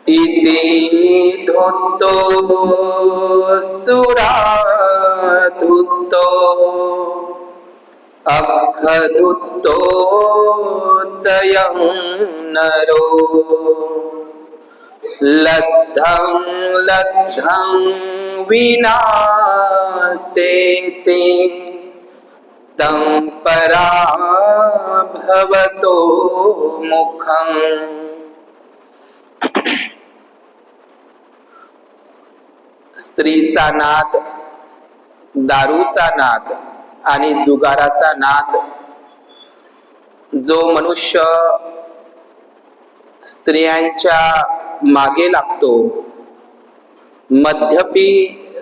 इति धुत्तो सुराधुत्तो अखधुत्तो चयं नरो लद्धं लद्धं विनाशेते तं पराभवतो मुखम्। स्त्रीचा नाद, दारूचा नाद आणि जुगाराचा नाद जो मनुष्य स्त्रियांच्या मागे लागतो, मद्यपी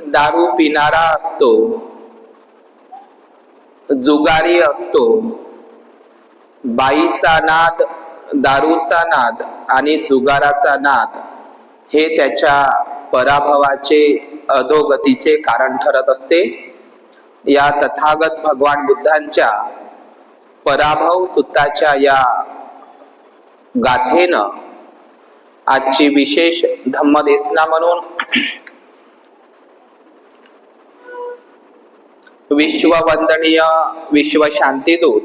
दारू पिणारा असतो, जुगारी असतो, बाईचा नाद, दारूचा नाद आणि जुगाराचा नाद हे त्याच्या पराभवाचे, अधोगतीचे कारण ठरत असते। या तथागत भगवान बुद्धांच्या पराभव सूत्राच्या या गाथेनं आजची विशेष धम्मदेशना म्हणून विश्ववंदनीय विश्वशांतीदूत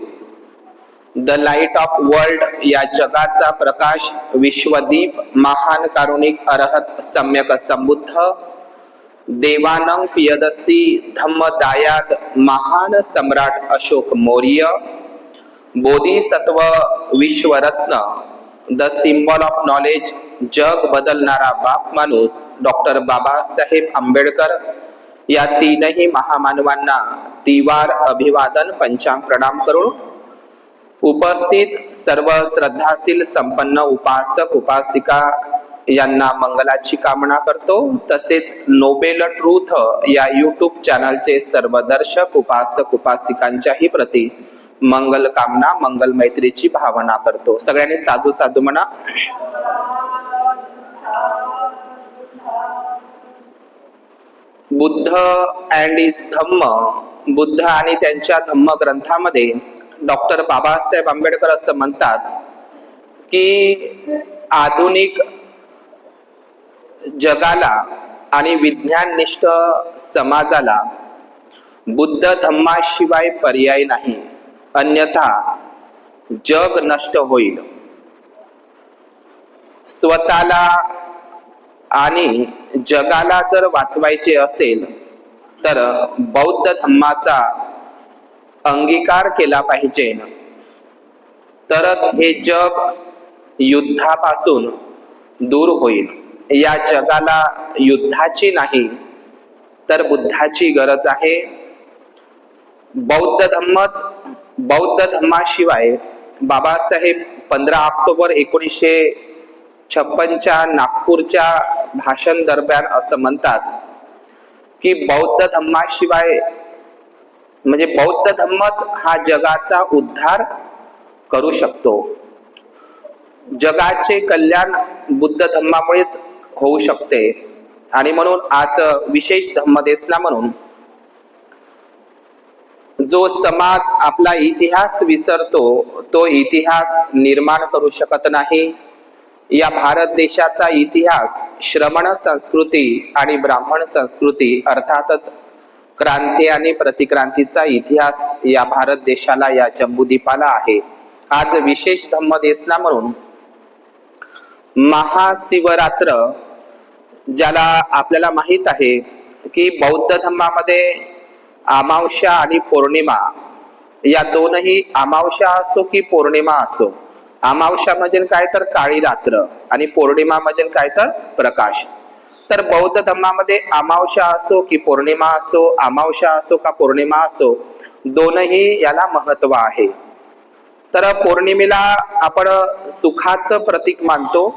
द लाईट ऑफ वर्ल्ड या जगाचा प्रकाश विश्वदीप महान कारुणिक अरहत सम्यक संबुद्ध देवानंग पियदसी धम्मदायाद महान सम्राट अशोक मौर्य बोधिसत्व विश्वरत्न द सिम्बॉल ऑफ नॉलेज जग बदलणारा बाप माणूस डॉक्टर बाबासाहेब आंबेडकर या तीनही महामानवांना तिवार अभिवादन पंचांग प्रणाम करून उपस्थित सर्व श्रद्धाशील संपन्न उपासक उपासिका यांना मंगलाची कामना करतो। तसेच नोबेल ट्रूथ या यूट्यूब चॅनलचे सर्व दर्शक उपासक उपासिकांच्याही प्रती मंगल कामना, मंगल मैत्रीची भावना करतो। सगळ्यांनी साधू साधू म्हणा। बुद्ध अँड इज धम्म, बुद्ध आणि त्यांच्या धम्म ग्रंथामध्ये डॉक्टर बाबासाहेब आंबेडकर असं म्हणतात की आधुनिक जगाला आणि विज्ञाननिष्ठ समाजाला बुद्ध धम्माशिवाय पर्याय नाही, अन्यथा जग नष्ट होईल। स्वतःला आणि जगाला जर वाचवायचे असेल तर बौद्ध धम्माचा अंगीकार केला पाहिजे, तरच हे जग युद्धापासून दूर होईल। या जगाला युद्धाची नाही तर बुद्धाची गरज आहे। बौद्ध धम्माशिवाय बाबासाहेब 15 ऑक्टोबर 1956च्या नागपूरच्या भाषण दरम्यान असं म्हणतात की बौद्ध धम्माशिवाय म्हणजे बौद्ध धम्मच हा जगाचा उद्धार करू शकतो। जगाचे कल्याण बुद्ध धम्मामुळेच होऊ शकते आणि म्हणून आज विशेष धम्मदेशना म्हणून जो समाज आपला इतिहास विसरतो तो इतिहास निर्माण करू शकत नाही। या भारत देशाचा इतिहास श्रमण संस्कृती आणि ब्राह्मण संस्कृती अर्थातच क्रांती आणि प्रतिक्रांतीचा इतिहास या भारत देशाला, या जम्बूद्वीपाला आहे। आज विशेष धम्मदेशना म्हणून महाशिवरात्र, ज्याला आपल्याला माहित आहे की बौद्ध धम्मामध्ये अमावस्या आणि पौर्णिमा या दोनही, अमावस्या असो की पौर्णिमा असो, अमावस्या म्हणजे काय तर काळी रात्र आणि पौर्णिमा म्हणजे काय तर प्रकाश। तर बौद्ध धम्मामध्ये अमावस्या असो की पौर्णिमा असो, अमावस्या असो का पौर्णिमा असो, दोनही याला महत्व आहे। तर पौर्णिमेला आपण सुखाचं प्रतीक मानतो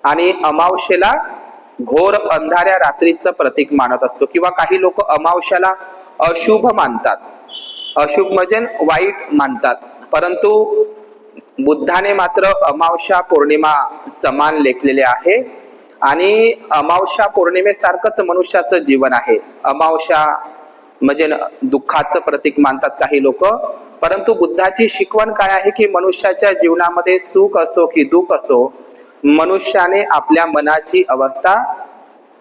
आणि अमावस्येला घोर अंधाऱ्या रात्रीचं प्रतीक मानत असतो, किंवा काही लोक अमावस्याला अशुभ मानतात, अशुभ म्हणजे वाईट मानतात। परंतु बुद्धाने मात्र अमावस्या पौर्णिमा समान लेखलेले आहे आणि अमावस्या पौर्णिमेसारखंच मनुष्याचं जीवन आहे। अमावस्या म्हणजे दुःखाचं प्रतीक मानतात काही लोक, परंतु बुद्धाची शिकवण काय आहे की मनुष्याच्या जीवनामध्ये सुख असो की दुःख असो, मनुष्याने आपल्या मनाची अवस्था,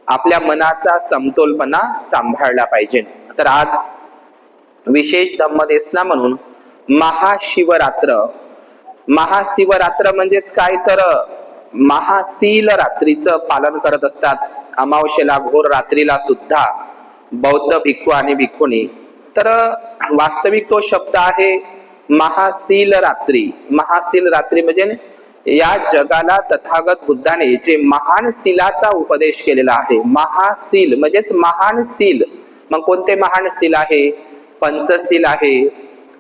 आपल्या मनाचा समतोलपणा सांभाळला पाहिजे. तर आज विशेष धम्मदेसना म्हणून महाशिवरात्र. महाशिवरात्र म्हणजेच काय, तर महाशील रात्रीचं पालन करत असतात. अमावस्येला, घोर रात्रीला सुद्धा बौद्ध भिक्खू आणि भिक्खुनी. तर वास्तविक तो शब्द आहे महाशील रात्री. महाशील रात्री म्हणजे या जगाला तथागत बुद्धाने जे महान शीलाचा उपदेश केलेला आहे. महाशील म्हणजेच महान शील. मग कोणते महान शील आहे? पंचशील आहे,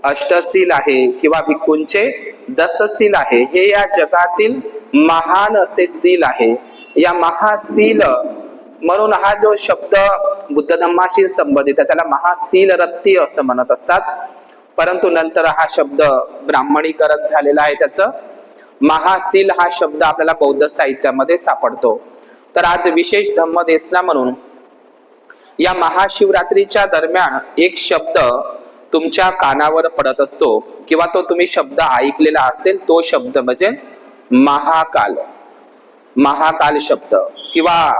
अष्टशील आहे, किंवा भिक्खूंचे दशशील आहे. हे या जगातील महान असे शील आहे. या महाशील म्हणून हा जो शब्द बुद्ध धम्माशी संबंधित आहे त्याला महाशील रत्ती असं म्हणत असतात. परंतु नंतर हा शब्द ब्राह्मणीकरण झालेला आहे. त्याचं महाशील हा शब्द आपल्याला बौद्ध साहित्यामध्ये सापडतो. तर आज विशेष धम्मदेसना म्हणून या महाशिवरात्रीच्या दरम्यान एक शब्द तुमच्या कानावर पडत असतो किंवा तो तुम्ही शब्द ऐकलेला असेल. तो शब्द म्हणजे महाकाल. महाकाल शब्द किंवा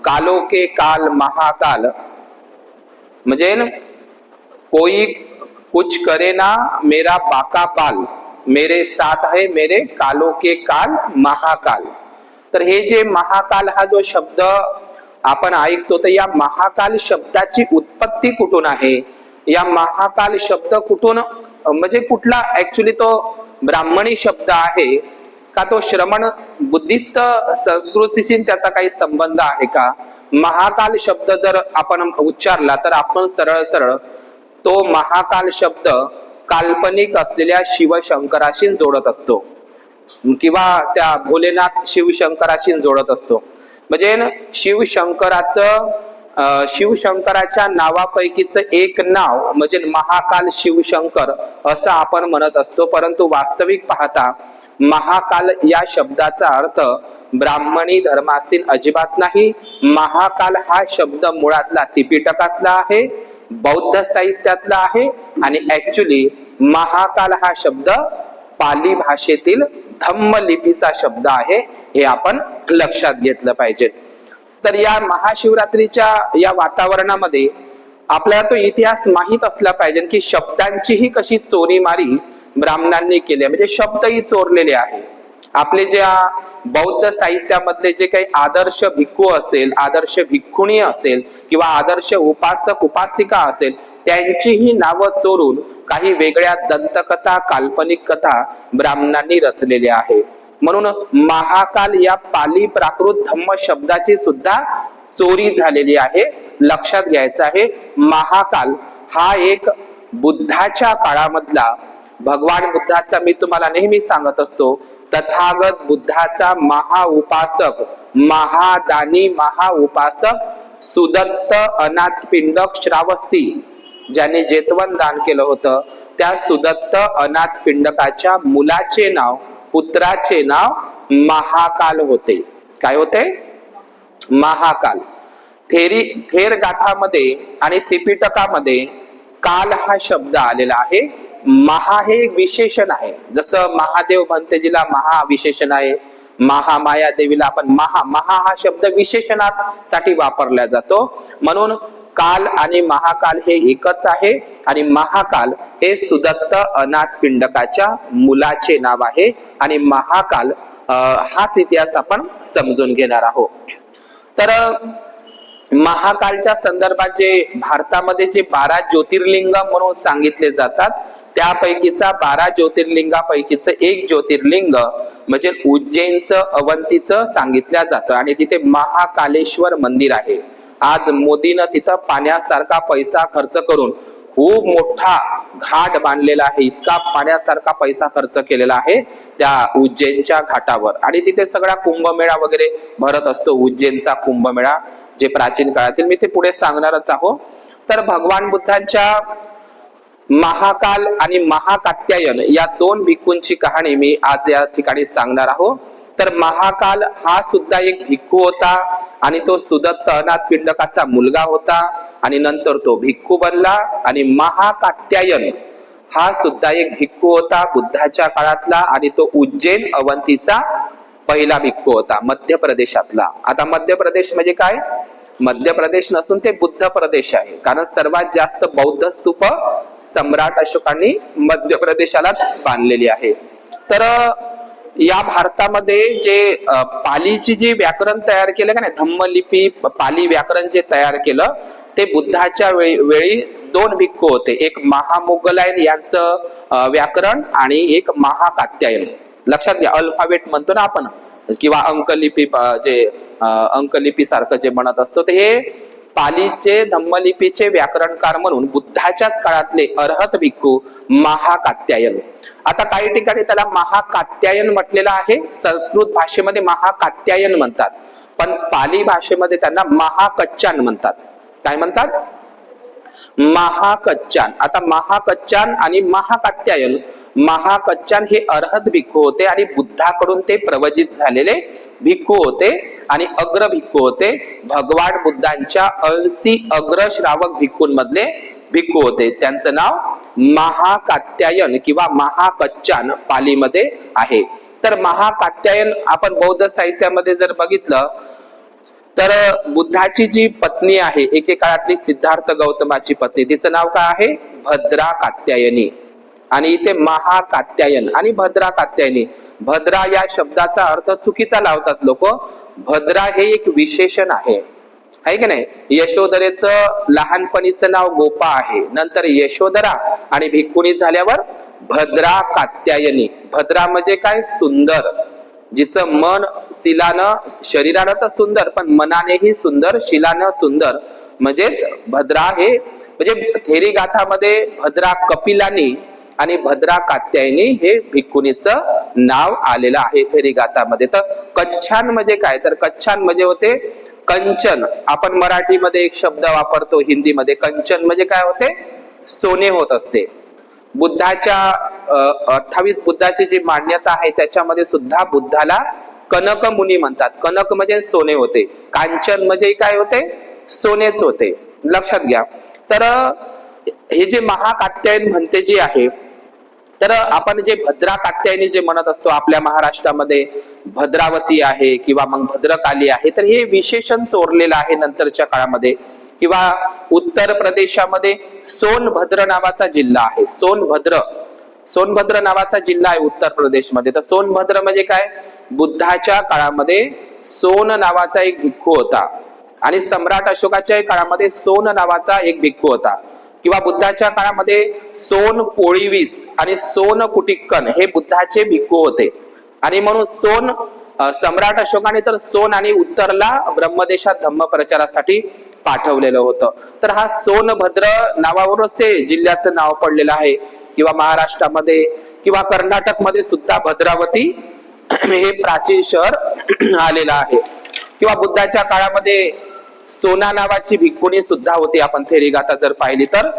कालो के काल महाकाल म्हणजे कोई कुछ करे ना मेरा बाका पाल, मेरे साथ है मेरे कालो के काल महाकाल. तर हे जे महाकाल हा जो शब्द आपण ऐकतो, तर या महाकाल शब्दाची उत्पत्ती कुठून आहे? या महाकाल शब्द कुठून म्हणजे कुठला? ऍक्च्युली तो ब्राह्मणी शब्द आहे का तो श्रमण बुद्धिस्ट संस्कृतीशी त्याचा काही संबंध आहे का? महाकाल शब्द जर आपण उच्चारला तर आपण सरळ सरळ तो महाकाल शब्द काल्पनिक असलेल्या शिवशंकराशी जोडत असतो किंवा त्या भोलेनाथ शिवशंकराशी जोडत असतो. म्हणजे शिवशंकराच्या नावापैकीच एक नाव म्हणजे महाकाल शिवशंकर असं आपण म्हणत असतो. परंतु वास्तविक पाहता महाकाल या शब्दाचा अर्थ ब्राह्मणी धर्माशी अजिबात नाही. महाकाल हा शब्द मुळातला त्रिपिटकातला आहे, बौद्ध साहित्यातला आहे आणि ऍक्च्युली महाकाल हा शब्द पाली भाषेतील धम्म लिपीचा शब्द आहे. हे आपण लक्षात घेतलं पाहिजे. तर या महाशिवरात्रीच्या या वातावरणामध्ये आपल्याला तो इतिहास माहित असला पाहिजे की शब्दांचीही कशी चोरी मारी ब्राह्मणांनी केली, म्हणजे शब्दही चोरलेले आहे. आपले ज्या बौद्ध साहित्यामधले जे काही आदर्श भिक्खू असेल, आदर्श भिक्खुणी असेल किंवा आदर्श उपासक उपासिका असेल, त्यांचीही नावं चोरून काही वेगळ्या दंतकथा, काल्पनिक कथा ब्राह्मणांनी रचलेल्या आहे. म्हणून महाकाल या पाली प्राकृत धम्म शब्दाची सुद्धा चोरी झालेली आहे. लक्षात घ्यायचं आहे, महाकाल हा एक बुद्धाच्या काळामधला, भगवान बुद्धाचा, मी तुम्हाला नेहमी सांगत असतो, तथागत बुद्धाचा महाउपासक, महादानी महाउपासक सुदत्त अनाथपिंडक श्रावस्ती ज्याने जेतवन दान केलं होतं, त्या सुदत्त अनाथपिंडकाच्या मुलाचे नाव, पुत्राचे नाव महाकाल होते. काय होते? महाकाल. थेर गाथामध्ये आणि त्रिपिटकामध्ये काल हा शब्द आलेला आहे. महा हे विशेषण आहे. जसं महादेव भंतेजीला महा विशेषण आहे, महामाया देवीला आपण महा हा शब्द विशेषणासाठी वापरला जातो. म्हणून काल आणि महाकाल हे एकच आहे आणि महाकाल हे सुदत्त अनाथ पिंडकाच्या मुलाचे नाव आहे आणि महाकाल हाच इतिहास आपण समजून घेणार आहोत. तर महाकालच्या संदर्भात जे भारतामध्ये जे 12 ज्योतिर्लिंग म्हणून सांगितले जातात, त्यापैकीचा 12 ज्योतिर्लिंगापैकीच एक ज्योतिर्लिंग म्हणजे उज्जैनचं, अवंतीचं सांगितलं जातं आणि तिथे महाकालेश्वर मंदिर आहे. आज मोदीनं तिथं पाण्यासारखा पैसा खर्च करून खूप मोठा घाट बांधलेला आहे. इतका पाण्यासारखा पैसा खर्च केलेला आहे त्या उज्जैनच्या घाटावर आणि तिथे सगळा कुंभमेळा वगैरे भरत असतो. उज्जैनचा कुंभमेळा जे प्राचीन काळातील, मी ते पुढे सांगणारच आहो. तर भगवान बुद्धांच्या महाकाल आणि महाकात्यायन या 2 भिक्खूंची कहाणी मी आज या ठिकाणी सांगणार आहोत. तर महाकाल हा सुद्धा एक भिक्खू होता आणि तो सुदत्त अनाथ पिंडकाचा मुलगा होता आणि नंतर तो भिक्खू बनला. आणि महाकात्यायन हा सुद्धा एक भिक्खू होता बुद्धाच्या काळातला, आणि तो उज्जैन अवंतीचा पहिला भिक्खू होता, मध्य प्रदेशातला. आता मध्य प्रदेश म्हणजे काय? मध्य प्रदेश नसून ते बुद्ध प्रदेश आहे, कारण सर्वात जास्त बौद्ध स्तूप सम्राट अशोकांनी मध्य प्रदेशालाच बांधलेली आहे. तर या भारतामध्ये जे पालीची जी व्याकरण तयार केलं का नाही, धम्मलिपी पाली व्याकरण जे तयार केलं ते बुद्धाच्या वेळी दोन भिक्खू होते, एक महामोगलायन यांचं व्याकरण आणि एक महाकात्यायन. लक्षात घ्या, अल्फाबेट म्हणतो ना आपण किंवा अंकलिपी, जे अंकलिपी सारखं जे म्हणत असतो, ते हे पालीचे धम्मलिपीचे व्याकरणकार म्हणून बुद्धाच्याच काळातले अर्हत भिक्खू महाकात्यायन. आता काही ठिकाणी त्याला महाकात्यायन म्हटलेलं आहे, संस्कृत भाषेमध्ये महाकात्यायन म्हणतात, पण पाली भाषेमध्ये त्यांना महाकच्चान म्हणतात. काय म्हणतात? महाकच्चान. आता महाकच्चान आणि महाकात्यायन, महाकच्चान हे अर्हत भिक्खू होते आणि बुद्धाकडून ते प्रवचित झालेले भिक्खू होते आणि अग्र भिक्खू होते. भगवान बुद्धांच्या 80 अग्र श्रावक भिक्खूंमधले भिक्खू होते. त्यांचं नाव महाकात्यायन किंवा महाकच्चान पालीमध्ये आहे. तर महाकात्यायन आपण बौद्ध साहित्यामध्ये जर बघितलं तर बुद्धाची जी पत्नी आहे एके काळातली सिद्धार्थ गौतमाची पत्नी, तिचं नाव काय आहे? भद्रा कात्यायनी. आणि इथे महाकात्यायन आणि भद्रा कात्यायनी, भद्रा या शब्दाचा अर्थ चुकीचा लावतात लोक. भद्रा हे एक विशेषण आहे की नाही? यशोधरेचं लहानपणीचं नाव गोपा आहे, नंतर यशोधरा आणि भिक्खुणी झाल्यावर भद्रा कात्यायनी. भद्रा म्हणजे काय? सुंदर, जिचं मन शिलानं, शरीरानं तर सुंदर पण मनानेही सुंदर, शिलानं सुंदर, म्हणजेच भद्रा. हे म्हणजे थेरी गाथामध्ये भद्रा कपिलानी आणि भद्रा कात्यायनी हे भिक्खुनीचं नाव आलेलं आहे थेरी गाथामध्ये. तर कच्छान म्हणजे काय? तर कच्छान म्हणजे होते कंचन. आपण मराठीमध्ये एक शब्द वापरतो, हिंदीमध्ये कंचन म्हणजे काय होते? सोने होत असते. बुद्धाच्या 28 बुद्धाची जी मान्यता आहे त्याच्यामध्ये सुद्धा बुद्धाला कनक मुनी म्हणतात. कनक म्हणजे सोने होते, कांचन म्हणजे काय होते? सोनेच होते. लक्षात घ्या. तर हे जे महाकात्यायन म्हणते जे आहे, तर आपण जे भद्रा कात्यायनी जे म्हणत असतो, आपल्या महाराष्ट्रामध्ये भद्रावती आहे किंवा मग भद्रकाली आहे, तर हे विशेषण चोरलेलं आहे नंतरच्या काळामध्ये. किंवा उत्तर प्रदेशामध्ये सोनभद्र नावाचा जिल्हा आहे, सोनभद्र नावाचा जिल्हा आहे उत्तर प्रदेशमध्ये. तर सोनभद्र म्हणजे काय? बुद्धाच्या काळामध्ये सोन नावाचा एक भिक्खू होता आणि सम्राट अशोकाच्या काळामध्ये सोन नावाचा एक भिक्खू होता. किंवा बुद्धाच्या काळामध्ये सोन कोळीवीस आणि सोन कुटिक्कन हे बुद्धाचे भिक्खू होते. आणि म्हणून सोन सम्राट अशोकाने तर सोन आणि उत्तरला ब्रह्मदेशात धम्म प्रचारासाठी पाठवलेलं होतं. तर हा सोनभद्र नावावरूनच ते जिल्ह्याचं नाव पडलेलं आहे. किंवा महाराष्ट्रामध्ये किंवा कर्नाटकमध्ये सुद्धा भद्रावती हे प्राचीन शहर आलेलं आहे. किंवा बुद्धाच्या काळामध्ये सोना नावाची भिक्खुणी सुद्धा होती, आपण थेरी गाथा जर पाहिली तर.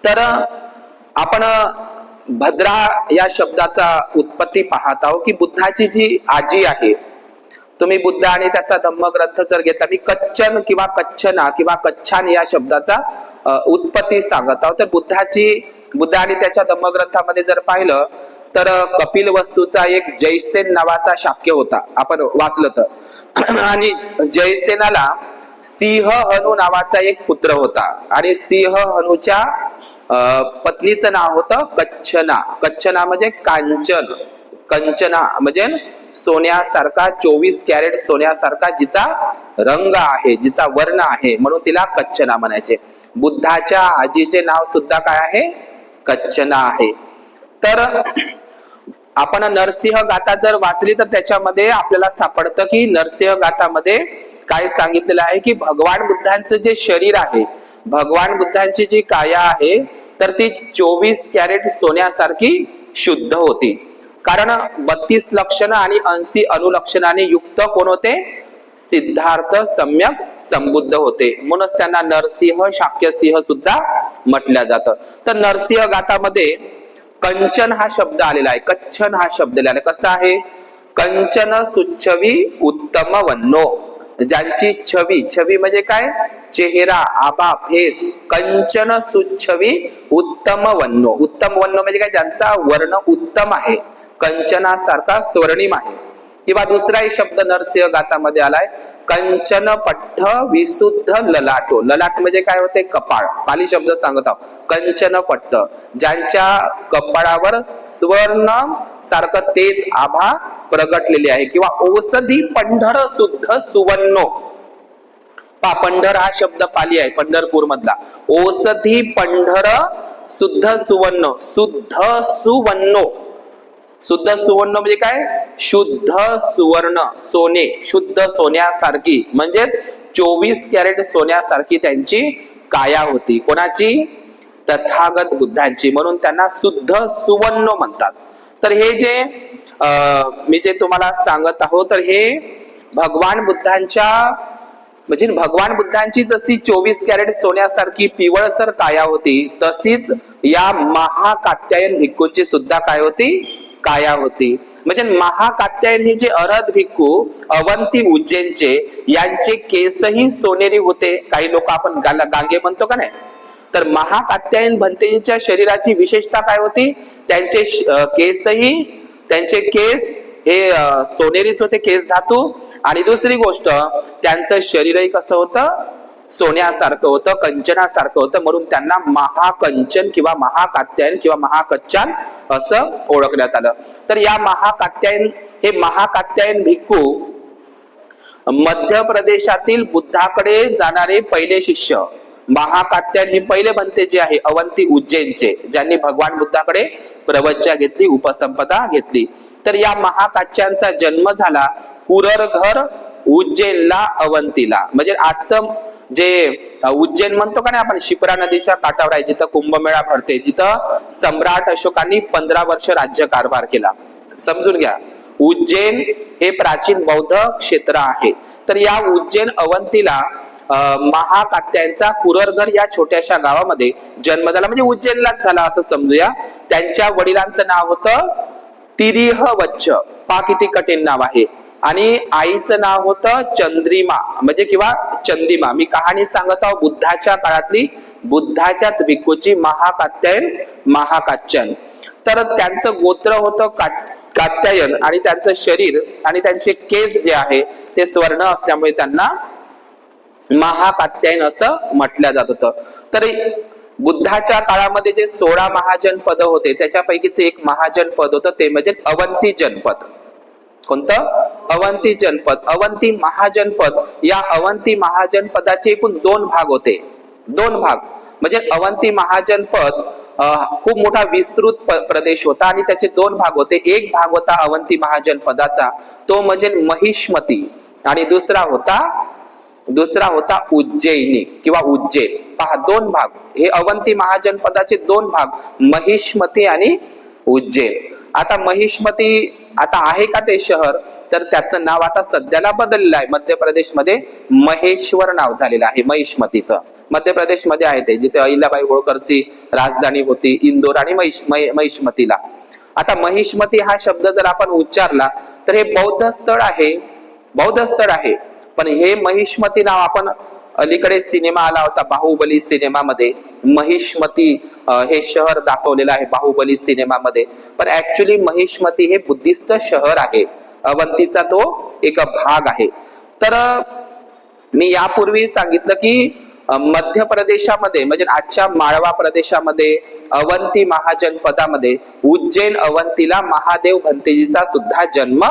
तर आपण भद्रा या शब्दाचा उत्पत्ती पाहत आहोत की बुद्धाची जी आजी आहे, तुम्ही बुद्ध आणि त्याचा धम्मग्रंथ जर घेतला, मी कच्चन किंवा कच्छना किंवा कच्छान या शब्दाचा उत्पत्ती सांगत आहोत. तर बुद्ध आणि त्याच्या धम्मग्रंथामध्ये जर पाहिलं तर कपिल वस्तूचा एक जयसेन नावाचा शाक्य होता, आपण वाचलं तर. आणि जयसेनाला सिंह हनु नावाचा एक पुत्र होता आणि सिंह हनुच्या पत्नीचं नाव होतं कच्छना. कच्छना म्हणजे कांचन, कंचना म्हणजे सोन्यासारखा, 24 कॅरेट सोन्यासारखा जिचा रंग आहे, जिचा वर्ण आहे, म्हणून तिला कच्छना म्हणायचे. बुद्धाच्या आजीचे नाव सुद्धा काय आहे? कच्छना आहे. तर आपण नरसिंह गाथा जर वाचली तर त्याच्यामध्ये आपल्याला सापडतं की नरसिंह गाथामध्ये काय सांगितलेलं आहे की भगवान बुद्धांचं जे शरीर आहे, भगवान बुद्धांची जी काया आहे, तर ती 24 कॅरेट सोन्यासारखी शुद्ध होती. कारण 32 लक्षणं आणि 80 अनुलक्षणाने युक्त कोण होते? सिद्धार्थ सम्यक संबुद्ध होते. म्हणूनच त्यांना नरसिंह, शाक्यसिंह सुद्धा म्हटलं जातं. तर नरसिंह गाथामध्ये कंचन हा शब्द आलेला आहे, कच्छन हा शब्द आलेला आहे. कसा आहे? कंचन सुच्छवी उत्तम वन्नो. ज्यांची छवी, छवी म्हणजे काय, चेहरा, आभा, फेस, कंचन सुच्छवी उत्तम वन्नो. उत्तम वन्नो म्हणजे काय, ज्यांचा वर्ण उत्तम आहे, कंचनासारखा स्वर्णिम आहे. किंवा दुसराही शब्द नरसिंह गाथामध्ये आलाय, कंचन पट्ट विशुद्ध ललाटो. ललाट म्हणजे काय होते, कपाळ. पाली शब्द सांगत आहोत, कंचन पट्ट, ज्यांच्या कपाळावर स्वर्ण सारखं तेज आभा प्रगटलेले आहे. किंवा औषधी पंढर शुद्ध सुवन्नो. पंढर हा शब्द पाली आहे, पंढरपूर मधला. औषधी पंढर शुद्ध सुवर्ण, शुद्ध सुवन्नो. शुद्ध सुवर्ण म्हणजे काय, शुद्ध सुवर्ण, सोने, शुद्ध सोन्यासारखी, म्हणजेच 24 कॅरेट सोन्यासारखी त्यांची काया होती. कोणाची, तथागत बुद्धांची. म्हणून त्यांना शुद्ध सुवर्ण म्हणतात. तर हे जे मी जे तुम्हाला सांगत आहोत, तर हे भगवान बुद्धांच्या, म्हणजे भगवान बुद्धांची जशी 24 कॅरेट सोन्यासारखी पिवळसर काया होती, तशीच या महाकात्यायन भिक्खूंची सुद्धा काय होती, काया होती. म्हणजे महाकात्यायन हे जे अरहत भिक्खू अवंती उज्जैनचे, यांचे केसही सोनेरी होते. काही लोक आपण गांगे म्हणतो का नाही, तर महाकात्यायन भंतेजींच्या शरीराची विशेषता काय होती, त्यांचे केसही, त्यांचे केस हे सोनेरीच होते, केस धातू. आणि दुसरी गोष्ट, त्यांचं शरीरही कसं होतं, सोन्यासारखं होतं, कंचनासारखं होतं. म्हणून त्यांना महाकंचन किंवा महाकात्यायन किंवा महाकच्चान असं ओळखण्यात आलं. तर या महाकात्यायन, हे महाकात्यायन भिक्खू मध्य प्रदेशातील बुद्धाकडे जाणारे पहिले शिष्य. महाकात्यायन हे पहिले भंते जे आहे अवंती उज्जैनचे, ज्यांनी भगवान बुद्धाकडे प्रवज्जा घेतली, उपसंपदा घेतली. तर या महाकात्यांचा जन्म झाला कुररघर उज्जैनला, अवंतीला. म्हणजे आजचं जे उज्जैन म्हणतो का नाही आपण, शिप्रा नदीच्या काठावर आहे, जिथं कुंभमेळा भरते, जिथं सम्राट अशोकांनी 15 वर्ष राज्य कारभार केला. समजून घ्या, उज्जैन हे प्राचीन बौद्ध क्षेत्र आहे. तर या उज्जैन अवंतीला महाकात्यांचा कुररघर या छोट्याशा गावामध्ये जन्म झाला, म्हणजे उज्जैनलाच झाला असं समजूया. त्यांच्या वडिलांचं नाव होतं तिरीह वच्छ, पा किती कठीण नाव आहे. आणि आईचं नाव होतं चंद्रिमा, म्हणजे किंवा चंदिमा. मी कहाणी सांगत आहोत बुद्धाच्या काळातली, बुद्धाच्याच भिक्खूची, महाकात्यायन, महाकाच्चन. तर त्यांचं गोत्र होतं कात्यायन, आणि त्यांचं शरीर आणि त्यांचे केस जे आहे ते स्वर्ण असल्यामुळे त्यांना महाकात्यायन असं म्हटलं जात होतं. तर बुद्धाच्या काळामध्ये जे 16 महाजन पद होते, त्याच्यापैकीच एक महाजन पद होतं, ते म्हणजे अवंती जनपद. कोणतं, अवंती जनपद. अवंती महाजनपद, या अवंती महाजनपदाचे एकूण 2 भाग होते. 2 भाग म्हणजे अवंती महाजनपद खूप मोठा विस्तृत प्रदेश होता, आणि त्याचे 2 भाग होते. एक भाग होता अवंती महाजनपदाचा, तो म्हणजे महिष्मती, आणि दुसरा होता उज्जैनी किंवा उज्जैन. पहा, 2 भाग. हे अवंती महाजनपदाचे 2 भाग, महिष्मती आणि उज्जैन. आता महिष्मती आता आहे का ते शहर, तर त्याचं नाव आता सध्याला बदललेलं आहे. मध्य प्रदेशमध्ये महेश्वर नाव झालेलं आहे महिष्मतीचं. मध्य प्रदेशमध्ये आहे ते, जिथे अहिल्याबाई होळकरची राजधानी होती, इंदोर आणि महिष्मतीला. आता महिष्मती हा शब्द जर आपण उच्चारला तर हे बौद्ध स्थळ आहे, बौद्ध स्थळ आहे. पण हे महिष्मती नाव आपण अलीकडे सिनेमा आला होता बाहुबली सिनेमामध्ये, महिष्मती हे शहर दाखवलेलं आहे बाहुबली सिनेमामध्ये. पण ऍक्च्युली महिष्मती हे बुद्धिस्ट शहर आहे, अवंतीचा तो एक भाग आहे. तर मी यापूर्वी सांगितलं की मध्य प्रदेशामध्ये म्हणजे आजच्या माळवा प्रदेशामध्ये अवंती महाजनपदामध्ये उज्जैन अवंतीला महादेव भंतेजीचा सुद्धा जन्म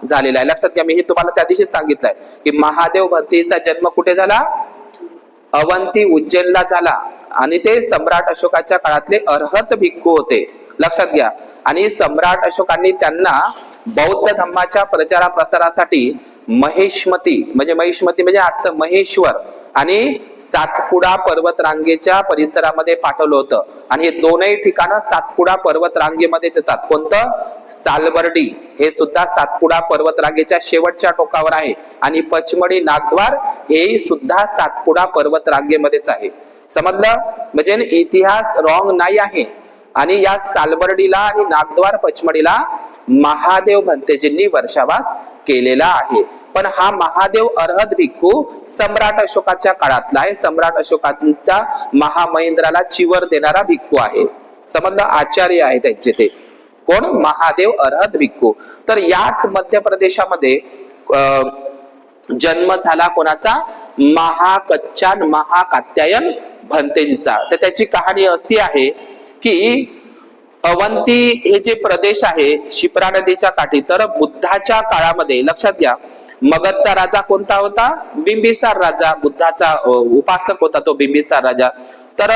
झालेला आहे. लक्षात घ्या, मी हे तुम्हाला त्या दिवशी सांगितलंय की महादेव भंतेजीचा जन्म कुठे झाला, अवंती उज्जैनला झाला. आणि ते सम्राट अशोकाच्या काळातले अरहत भिक्खू होते, लक्षात घ्या. आणि सम्राट अशोकांनी त्यांना बौद्ध धम्माच्या प्रचारा प्रसारासाठी महिष्मती म्हणजे आजचं महेश्वर आणि सातपुडा पर्वत रांगेच्या परिसरामध्ये पाठवलं होतं. आणि हे दोनही ठिकाणं सातपुडा पर्वत रांगेमध्येच येतात. कोणतं, सालबर्डी हे सुद्धा सातपुडा पर्वत रांगेच्या शेवटच्या टोकावर आहे, आणि पचमडी नागद्वार हेही सुद्धा सातपुडा पर्वत रांगेमध्येच आहे. समजलं, म्हणजे इतिहास रॉंग नाही आहे. आणि या सालबर्डीला आणि नागद्वार पचमढीला महादेव भंतेजींनी वर्षावास केलेला आहे. पण हा महादेव अर्हत भिक्खू सम्राट अशोकाच्या काळातला आहे. सम्राट अशोकाच्या महामहिंद्राला चिवर देणारा भिक्खू आहे. समजलं, आचार्य आहे त्यांचे ते कोण, महादेव अर्हत भिक्खू. तर याच मध्य प्रदेशामध्ये जन्म झाला कोणाचा, महाकच्चान महाकात्यायन भंतेजीचा. तर त्याची कहाणी अशी आहे की अवंती हे जे प्रदेश आहे शिप्रा नदीच्या काठी, तर बुद्धाच्या काळामध्ये लक्षात घ्या, मगधचा राजा कोणता होता, बिंबिसार राजा. बुद्धाचा उपासक होता तो बिंबिसार राजा. तर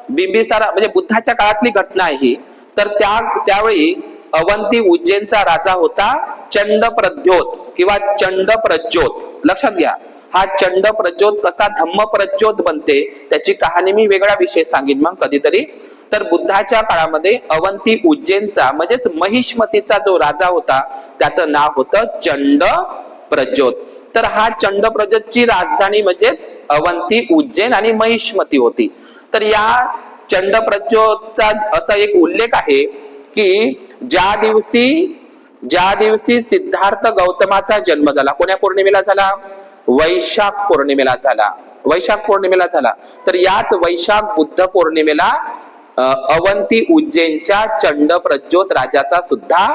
बिंबिसार म्हणजे बुद्धाच्या काळातली घटना आहे ही. तर त्यावेळी अवंती उज्जैनचा राजा होता चंड प्रज्योत किंवा चंड प्रज्योत. लक्षात घ्या, हा चंड प्रज्योत कसा धम्म प्रज्योत बनते त्याची कहाणी मी वेगळा विषय सांगेन मग कधीतरी. तर बुद्धाच्या काळामध्ये अवंती उज्जैनचा म्हणजेच महिष्मतीचा जो राजा होता त्याचं नाव होतं चंड प्रज्योत. तर हा चंड प्रज्योतची राजधानी म्हणजेच अवंती उज्जैन आणि महिष्मती होती. तर या चंड प्रज्योतचा असा एक उल्लेख आहे की ज्या दिवशी सिद्धार्थ गौतमाचा जन्म झाला, कोण्या पौर्णिमेला झाला, वैशाख पौर्णिमेला झाला. वैशाख पौर्णिमेला झाला. तर याच वैशाख बुद्ध पौर्णिमेला अवंती उज्जैनच्या चंड प्रज्योत राजाचा सुद्धा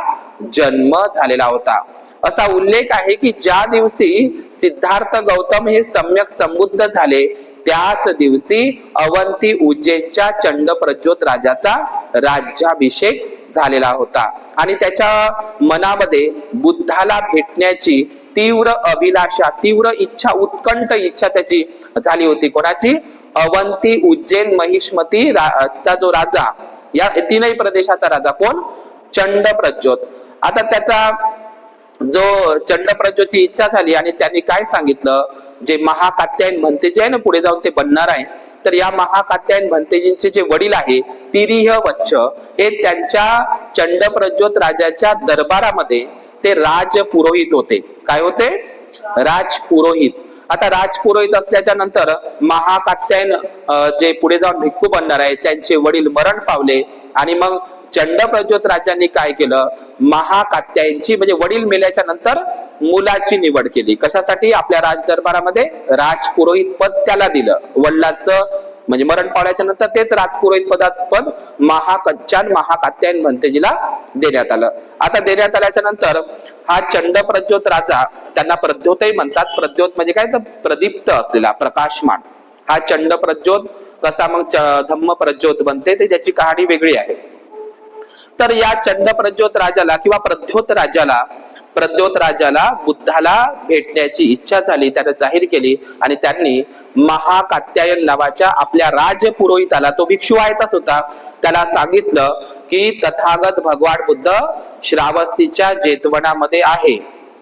जन्म झालेला होता. असा उल्लेख आहे की ज्या दिवशी सिद्धार्थ गौतम हे सम्यक संबुद्ध झाले त्याच दिवशी अवंती उज्जैनच्या चंड प्रज्योत राजाचा राज्याभिषेक झालेला होता. आणि त्याच्या मनामध्ये बुद्धाला भेटण्याची तीव्र अभिलाषा, तीव्र इच्छा, उत्कंठ इच्छा त्याची झाली होती. कोणाची, अवंती उज्जैन महिष्मती चा जो राजा, या तीनही प्रदेशाचा राजा कोण, चंड प्रज्योत. आता त्याचा जो चंड प्रज्योतची इच्छा झाली आणि त्यांनी काय सांगितलं, जे महाकात्यायन भंतेजी आहे ना पुढे जाऊन ते बनणार आहे, तर या महाकात्यायन भंतेजींचे जे वडील आहे तिरीह वच्छ, हे त्यांच्या चंड प्रज्योत राजाच्या दरबारामध्ये ते राजपुरोहित होते. काय होते, राजपुरोहित. आता राजपुरोहित असल्याच्या नंतर महाकात्यायन जे पुढे जाऊन भिक्खू बनणार आहे त्यांचे वडील मरण पावले आणि मग चंड प्रज्योत राजांनी काय केलं, महाकात्यायनची म्हणजे वडील मेल्याच्या नंतर मुलाची निवड केली. कशासाठी, आपल्या राजदरबारामध्ये राजपुरोहित पद त्याला दिलं. वडिलांचं म्हणजे मरण पावल्याच्या नंतर तेच राजपुरोहित पदाचं पद महाकात्यायन भंतेजीला देण्यात आलं. आता देण्यात आल्याच्या नंतर हा चंड प्रज्योत राजा, त्यांना प्रद्योतही म्हणतात. प्रद्योत म्हणजे काय, तर प्रदीप्त असलेला, प्रकाशमान. हा चंड प्रज्योत कसा मग धम्म प्रज्योत बनते ते त्याची कहाणी वेगळी आहे. तर या चंड प्रज्योत राजाला किंवा प्रद्योत राजाला बुद्धाला भेटण्याची इच्छा झाली, त्याने जाहीर केली आणि त्यांनी महाकात्यायन नावाच्या आपल्या राजपुरोहिताला, तो भिक्षू व्हायचाच होता, त्याला सांगितलं की तथागत भगवान बुद्ध श्रावस्तीच्या जेतवनामध्ये आहे.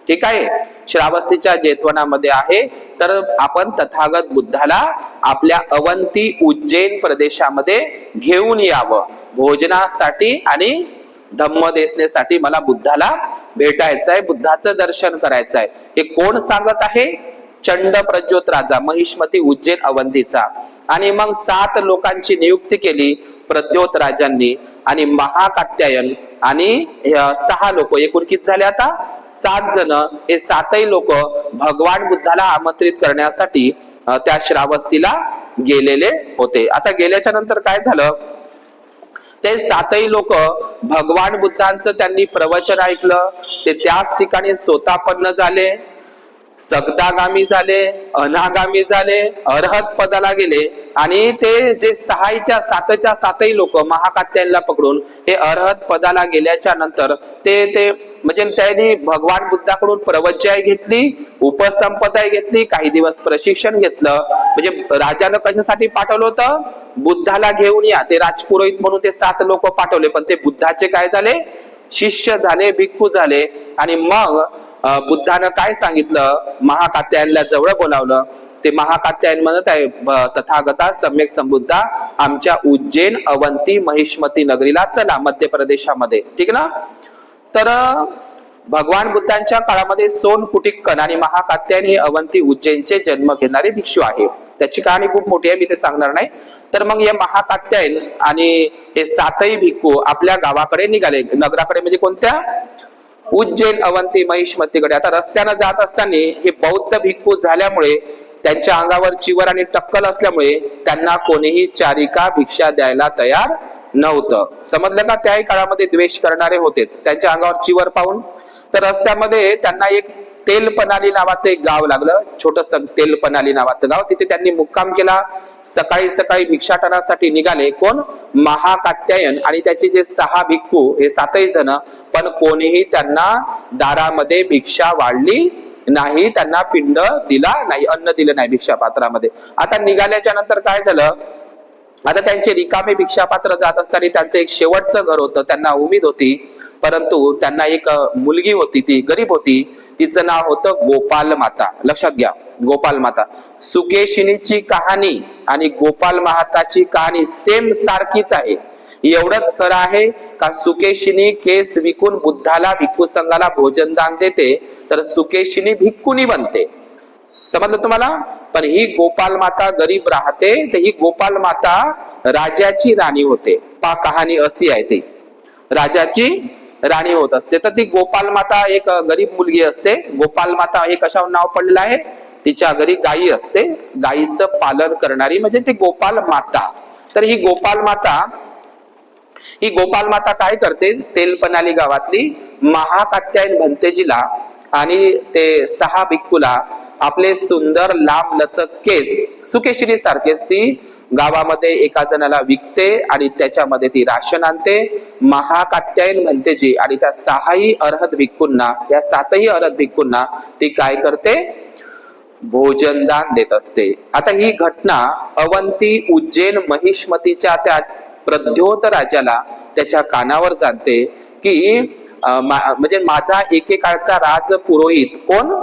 ठीक आहे, श्रावस्तीच्या जेतवनामध्ये आहे. तर आपण तथागत बुद्धाला आपल्या अवंती उज्जैन प्रदेशामध्ये घेऊन यावं भोजनासाठी आणि धम्मदेशनेसाठी. मला बुद्धाला भेटायचं आहे, बुद्धाचं दर्शन करायचं आहे. हे कोण सांगत आहे, चंड प्रज्योत राजा, महिष्मती उज्जैन अवंतीचा. आणि मग 7 लोकांची नियुक्ती केली प्रद्योत राजांनी आणि महाकात्यायन आणि 6 लोक, एकूण किती झाले आता, 7 जण. हे 7ही लोक भगवान बुद्धाला आमंत्रित करण्यासाठी त्या श्रावस्तीला गेलेले होते. आता गेल्याच्या नंतर काय झालं, ते 7ही लोक भगवान बुद्धांचं त्यांनी प्रवचन ऐकलं, ते त्याच ठिकाणी सोतापन्न झाले, सगदागामी झाले, अनागामी झाले, अर्हत पदाला गेले. आणि ते जे 6च्या 7ही लोक महाकात्यायनला पकडून हे अर्हत पदाला गेल्याच्या नंतर ते म्हणजे त्यांनी भगवान बुद्धाकडून प्रवचन घेतली, उपसंपदा घेतली, काही दिवस प्रशिक्षण घेतलं. म्हणजे राजानं कशासाठी पाठवलं होतं, बुद्धाला घेऊन या. ते राजपुरोहित म्हणून ते 7 लोक पाठवले, पण ते बुद्धाचे काय झाले, शिष्य झाले, भिक्खू झाले. आणि मग बुद्धानं काय सांगितलं, महाकात्यायनला जवळ बोलावलं. ते महाकात्यायन म्हणत आहे, तथागता सम्यक संबुद्धा आमच्या उज्जैन अवंती महिष्मती नगरीला चला, मध्य प्रदेशामध्ये. ठीक ना. तर भगवान बुद्धांच्या काळामध्ये सोनकुटिक्कन आणि महाकात्यायन हे अवंती उज्जैनचे जन्म घेणारे भिक्षू आहे. त्याची कहाणी खूप मोठी आहे, मी ते सांगणार नाही. तर मग या महाकात्यायन आणि हे सातही भिक्खू आपल्या गावाकडे निघाले, नगराकडे म्हणजे कोणत्या, उज्जैन, अवंती, महिष्मतीकडे. आता रस्त्यानं जात असताना हे बौद्ध भिक्खू झाल्यामुळे त्यांच्या अंगावर चिवर आणि टक्कल असल्यामुळे त्यांना कोणीही चारिका भिक्षा द्यायला तयार नव्हतं. समजलं का? त्याही काळामध्ये द्वेष करणारे होतेच त्यांच्या अंगावर चिवर पाहून. तर रस्त्यामध्ये त्यांना एक तेलपनाली नावाचं एक गाव लागलं, छोटस तेलपनाली नावाचं गाव. तिथे त्यांनी मुक्काम केला. सकाळी सकाळी भिक्षाटनासाठी निघाले कोण, महाकात्यायन आणि त्याचे जे 6 भिक्खू, हे 7ही जण. पण कोणीही त्यांना दारामध्ये भिक्षा वाढली नाही, त्यांना पिंड दिला नाही, अन्न दिलं नाही भिक्षा पात्रामध्ये. आता निघाल्याच्या नंतर काय झालं, आता त्यांचे रिकामे भिक्षापात्र जात असताना त्यांचं एक शेवटचं घर होतं, त्यांना उमेद होती. परंतु त्यांना एक मुलगी होती, ती गरीब होती, तिचं नाव होतं गोपाल माता. लक्षात घ्या, गोपाल माता. सुकेशिनीची कहाणी आणि गोपाल माताची कहाणी सेम सारखीच आहे. एवढंच खरं आहे का सुकेशिनी केस विकून बुद्धाला, भिक्खू संघाला भोजन दान देते, तर सुकेशिनी भिक्खुनी बनते. समजलं तुम्हाला? पण ही गोपाल माता गरीब राहते, तर ही गोपाल माता राजाची राणी होते. कहाणी अशी आहे, ती राजाची राणी होत असते. तर ती गोपाल माता एक गरीब मुलगी असते. गोपाल माता हे कशावर नाव पडलेलं आहे, तिच्या घरी गायी असते, गायीचं पालन करणारी म्हणजे ती गोपाल माता. तर ही गोपाल माता काय करते, तेलपनाली गावातली महाकात्यायन भंतेजीला आणि ते 6 भिक्खूला आपले सुंदर लांब लचक केस सुकेशिनी सारखेच ती गावामध्ये एका जणाला विकते आणि त्याच्यामध्ये ती राशन आणते. महाकात्यायन भंतेजी आणि त्या 6ही अर्हत भिक्खूंना, या 7ही अर्हत भिक्खूंना ती काय करते, भोजनदान देत असते. आता ही घटना अवंती, उज्जैन, महिष्मतीच्या त्या प्रद्योत राजाला त्याच्या कानावर जाते की म्हणजे माझा एकेकाळचा राज पुरोहित कोण,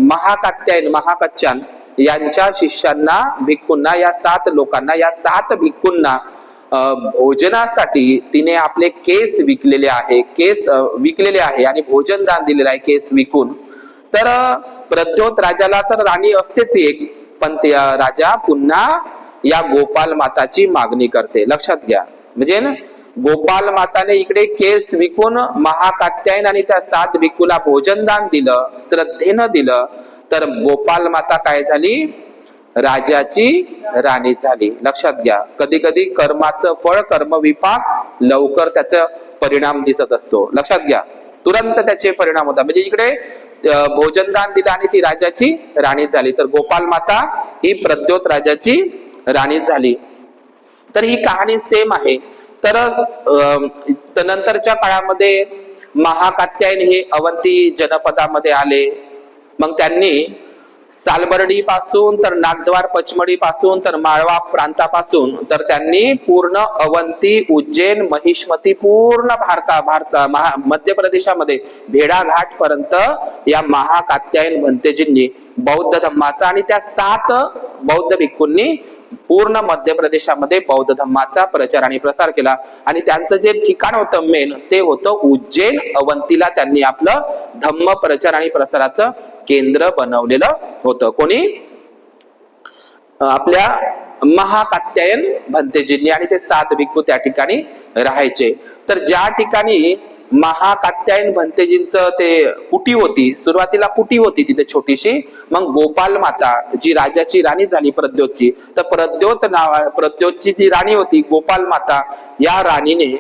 महाकात्यायन, महाकच्चान यांच्या शिष्यांना, भिक्खूंना, या 7 लोकांना, या 7 भिक्खूंना भोजनासाठी तिने आपले केस विकलेले आहे आणि भोजन दान दिलेलं आहे केस विकून. तर प्रद्योत राजाला तर राणी असतेच एक, पण त्या राजा पुन्हा या गोपाल माताची मागणी करते. लक्षात घ्या, म्हणजे गोपाल माताने इकडे केस विकून महाकात्यायन आणि त्या 7 भिक्खूला भोजन दान दिलं, श्रद्धेनं दिलं, तर गोपाल माता काय झाली, राजाची राणी झाली. लक्षात घ्या, कधी कधी कर्माचं फळ, कर्मविपाक लवकर त्याचा परिणाम दिसत असतो. लक्षात घ्या, तुरंत त्याचे परिणाम होतात. म्हणजे इकडे भोजनदान दिलं आणि ती राजाची राणी झाली, तर गोपाल माता ही प्रद्योत राजाची राणी झाली. तर ही कहाणी सेम आहे. तर नंतरच्या काळामध्ये महाकात्यायन हे अवंती जनपदामध्ये आले. मग त्यांनी सालबर्डी पासून तर नागद्वार पचमडी पासून तर माळवा प्रांतापासून तर त्यांनी पूर्ण अवंती, उज्जैन, महिष्मती, पूर्ण मध्य प्रदेशामध्ये भेडाघाट पर्यंत या महाकात्यायन भंतेजींनी बौद्ध धम्माचा आणि त्या 7 बौद्ध भिक्खूंनी पूर्ण मध्य प्रदेशामध्ये बौद्ध धम्माचा प्रचार आणि प्रसार केला. आणि त्यांचं जे ठिकाण होतं मेन, ते होतं उज्जैन, अवंतीला त्यांनी आपलं धम्म प्रचार आणि प्रसाराचं केंद्र बनवलेलं होतं. कोणी, आपल्या महाकात्यायन भंतेजींनी आणि ते 7 भिक्खू त्या ठिकाणी राहायचे. तर ज्या ठिकाणी महाकात्यायन भंतेजींचं ते कुटी होती, सुरुवातीला कुटी होती तिथे छोटीशी, मग गोपाल माता जी राजाची राणी झाली प्रद्योतची, तर प्रद्योतची जी राणी होती गोपाल माता, या राणीने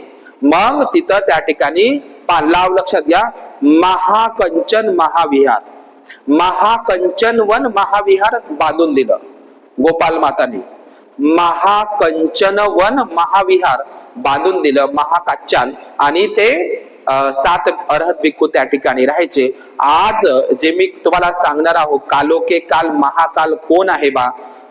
मग तिथं त्या ठिकाणी लाव, लक्षात घ्या, महाकंचन महाविहार, महाकंचन वन महाविहार बांधून दिलं गोपाल माताने. महाकंचन वन महाविहार बांधून दिलं महाकाच्चान, आणि ते 7 अर्हत भिक्खू त्या ठिकाणी राहायचे. आज जे मी तुम्हाला सांगणार आहोत, कालोके काल महाकाल कोण आहे बा,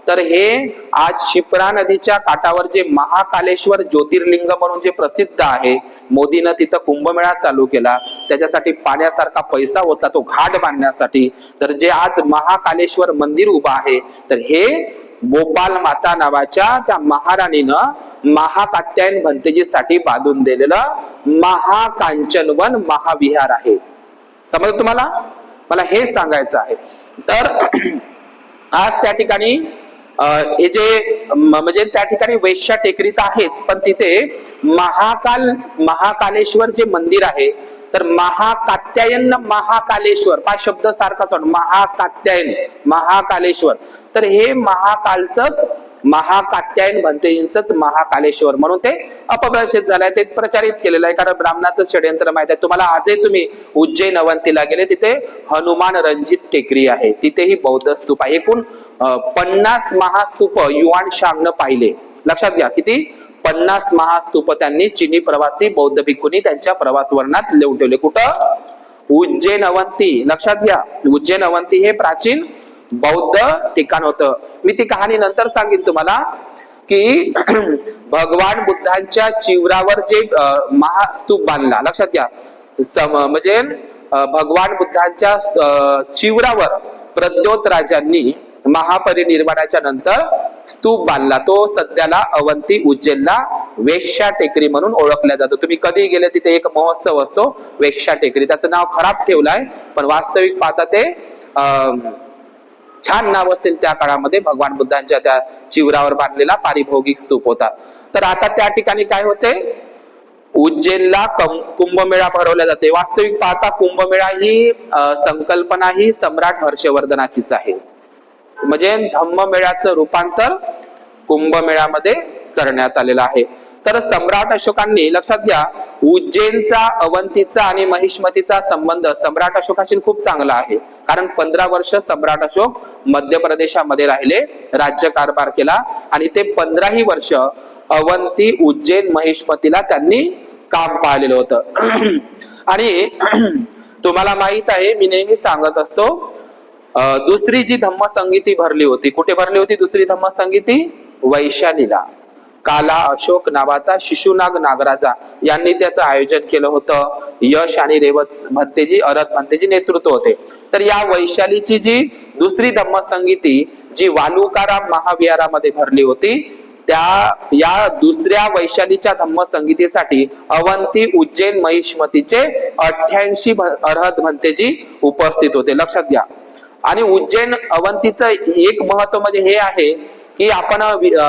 तर हे आज शिप्रा नदीच्या काठावर जे महाकालेश्वर ज्योतिर्लिंग म्हणून जे प्रसिद्ध आहे, मोदीनं तिथं कुंभमेळा चालू केला, त्याच्यासाठी पाण्यासारखा पैसा होता तो घाट बांधण्यासाठी. तर जे आज महाकालेश्वर मंदिर उभं आहे, तर हे गोपाल माता नावाच्या त्या महाराणीनं महाकात्यायन भंतेजीसाठी बांधून दिलेलं महाकांचनवन महाविहार आहे. समजलं तुम्हाला? मला हे सांगायचं आहे. तर आज त्या ठिकाणी हे जे म्हणजे त्या ठिकाणी वेश्या टेकरी तर आहेच, पण तिथे महाकालेश्वर जे मंदिर आहे, तर महाकात्यायन महाकालेश्वर, हा शब्द सारखाच महाकात्यायन महाकालेश्वर, तर हे महाकालचंच महाकात्यायन भंतेजींचंच महाकालेश्वर म्हणून ते अपभ्रंशित झालंय, ते प्रचारित केलेलं आहे. कारण ब्राह्मणाचं षड्यंत्र माहित आहे तुम्हाला. आजही तुम्ही उज्जैन अवंतीला गेले, तिथे हनुमान रंजित टेकरी आहे, तिथेही बौद्ध स्तूप आहे. एकूण 50 महास्तूप युआन शांगनं पाहिले. लक्षात घ्या, किती 50 महास्तूप त्यांनी चीनी प्रवासी बौद्ध भिक्खूंनी त्यांच्या प्रवास वर्णनात लिहून ठेवले. कुठं? उज्जैन अवंती. लक्षात घ्या, उज्जैन अवंती हे प्राचीन बौद्ध ठिकाण होतं. मी ती कहाणी नंतर सांगेन तुम्हाला की भगवान बुद्धांच्या चिवरावर जे महास्तूप बांधला. लक्षात घ्या, म्हणजे भगवान बुद्धांच्या चिवरावर प्रद्योत राजांनी महापरिनिर्वाणाच्या नंतर स्तूप बांधला. तो सध्याला अवंती उज्जैनला वेश्या टेकरी म्हणून ओळखला जातो. तुम्ही कधी गेले तिथे एक महोत्सव असतो वेश्या टेकरी, त्याचं नाव खराब ठेवलंय, पण वास्तविक पाहता ते छान नाव असेल. त्या काळामध्ये भगवान बुद्धांच्या त्या चिवरावर बांधलेला पारिभौगिक स्तूप होता. तर आता त्या ठिकाणी काय होते, उज्जैनला कुंभमेळा भरवला जाते. वास्तविक पाहता कुंभमेळा ही संकल्पना ही सम्राट हर्षवर्धनाचीच आहे. म्हणजे धम्ममेळ्याचं रूपांतर कुंभमेळ्यामध्ये करण्यात आलेलं आहे. तर सम्राट अशोकांनी, लक्षात घ्या, उज्जैनचा अवंतीचा आणि महिष्मतीचा संबंध सम्राट अशोकाशी खूप चांगला आहे. कारण 15 वर्ष सम्राट अशोक मध्य प्रदेशामध्ये राहिले, राज्यकारभार केला, आणि ते 15ही वर्ष अवंती उज्जैन महिष्मतीला त्यांनी काम पाहिलेलं होतं. आणि तुम्हाला माहित आहे, मी नेहमी सांगत असतो, दुसरी जी धम्मसंगीती भरली होती, कुठे भरली होती दुसरी धम्मसंगीती? वैशालीला. काला अशोक नावाचा शिशुनाग नागराजा यांनी त्याचं आयोजन केलं होतं. यश आणि रेवत भंतेजी, अरत भंतेजी नेतृत्व होते. तर या वैशालीची जी दुसरी धम्मसंगीती जी वालुकाराम महाविहारामध्ये भरली होती, या दुसऱ्या वैशालीच्या धम्मसंगीतीसाठी अवंती उज्जैन महिष्मतीचे 88 अरहत भंतेजी उपस्थित होते. लक्षात घ्या. आणि उज्जैन अवंतीचं एक महत्व म्हणजे हे आहे की आपण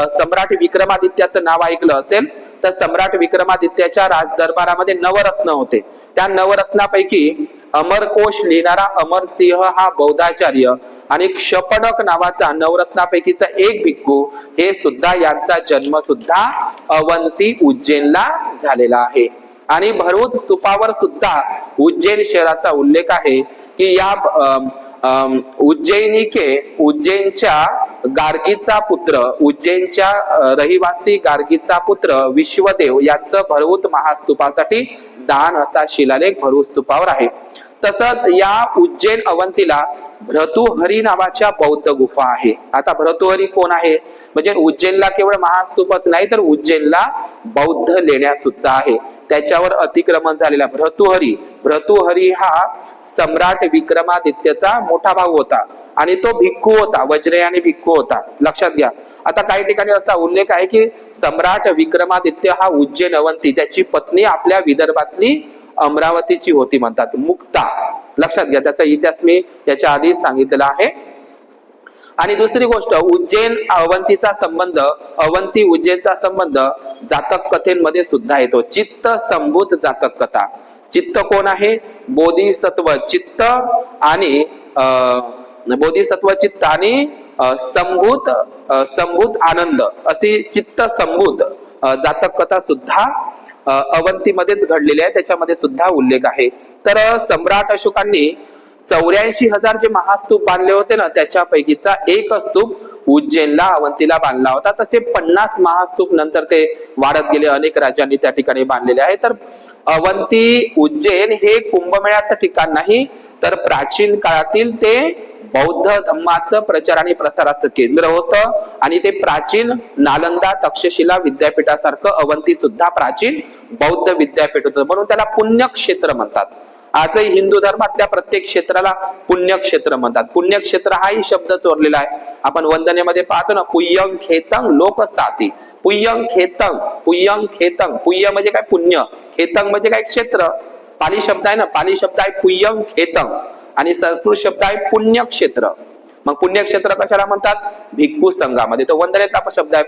सम्राट विक्रमादित्याचं नाव ऐकलं असेल, तर सम्राट विक्रमादित्याच्या राजदरबारामध्ये नवरत्न होते. त्या नवरत्नापैकी अमरकोश लिहिणारा अमरसिंह हा बौद्धाचार्य आणि क्षपणक नावाचा नवरत्नापैकीचा एक भिक्खू, हे सुद्धा यांचा जन्म सुद्धा अवंती उज्जैनला झालेला आहे. आणि भरूच स्तूपावर सुद्धा उज्जैन शहराचा उल्लेख आहे की या उज्जैनच्या गार्गीचा पुत्र, उज्जैनच्या रहिवासी गार्गीचा पुत्र विश्वदेव याचं भरूच महास्तूपासाठी दान असा शिलालेख भरूच स्तूपावर आहे. तसंच या उज्जैन अवंतीला भ्रतुहरी नावाच्या बौद्ध गुफा आहे. आता भ्रतुहरी कोण आहे? म्हणजे उज्जैनला केवळ महास्तूपच नाही, तर उज्जैनला बौद्ध लेण्या सुद्धा आहे. त्याच्यावर अतिक्रमण झालेला भ्रतुहरी हा सम्राट विक्रमादित्यचा मोठा भाऊ होता आणि तो भिक्खू होता, वज्रयानी भिक्खू होता. लक्षात घ्या. आता काही ठिकाणी असा उल्लेख आहे की सम्राट विक्रमादित्य हा उज्जैन अवंती, त्याची पत्नी आपल्या विदर्भातली अमरावतीची होती म्हणतात, मुक्ता. लक्षात घ्या, त्याचा इतिहास मी याच्या आधी सांगितलेला आहे. आणि दुसरी गोष्ट, उज्जैन अवंतीचा संबंध, अवंती उज्जैनचा संबंध जातक कथेमध्ये सुद्धा येतो. चित्त संभूत जातक कथा. चित्त कोण आहे? बोधिसत्व चित्त आणि बोधिसत्व चित्त आणि संभूत आनंद अशी चित्त संभूत जातक कथा सुद्धा अवंतीमध्येच घडलेली आहे. त्याच्यामध्ये सुद्धा उल्लेख आहे. तर सम्राट अशोकांनी 84,000 जे महास्तूप बांधले होते ना, त्याच्यापैकीचा एक स्तूप उज्जैनला अवंतीला बांधला होता. तसे 50 महास्तूप नंतर ते वाढत गेले, अनेक राजांनी त्या ठिकाणी बांधलेले आहे. तर अवंती उज्जैन हे कुंभमेळ्याचं ठिकाण नाही, तर प्राचीन काळातील ते बौद्ध धम्माचं प्रचार आणि प्रसाराचं केंद्र होतं. आणि ते प्राचीन नालंदा तक्षशिला विद्यापीठासारखं अवंती सुद्धा प्राचीन बौद्ध विद्यापीठ होतं, म्हणून त्याला पुण्यक्षेत्र म्हणतात. आजही हिंदू धर्मातल्या प्रत्येक क्षेत्राला पुण्यक्षेत्र म्हणतात. पुण्यक्षेत्र हाही शब्द चोरलेला आहे. आपण वंदनेमध्ये पाहतो ना, पुय्यं खेतं लोकसाती. पुय्यं खेतं, पुय्यं खेतं. पुय्य म्हणजे काय? पुण्य. खेतं म्हणजे काय? क्षेत्र. पाली शब्द आहे ना, पाली शब्द आहे पुय्यं खेतं आणि संस्कृत शब्द आहे पुण्यक्षेत्र. मग पुण्यक्षेत्र कशाला म्हणतात? भिक्खू संघामध्ये. तो वंदनेत शब्द आहे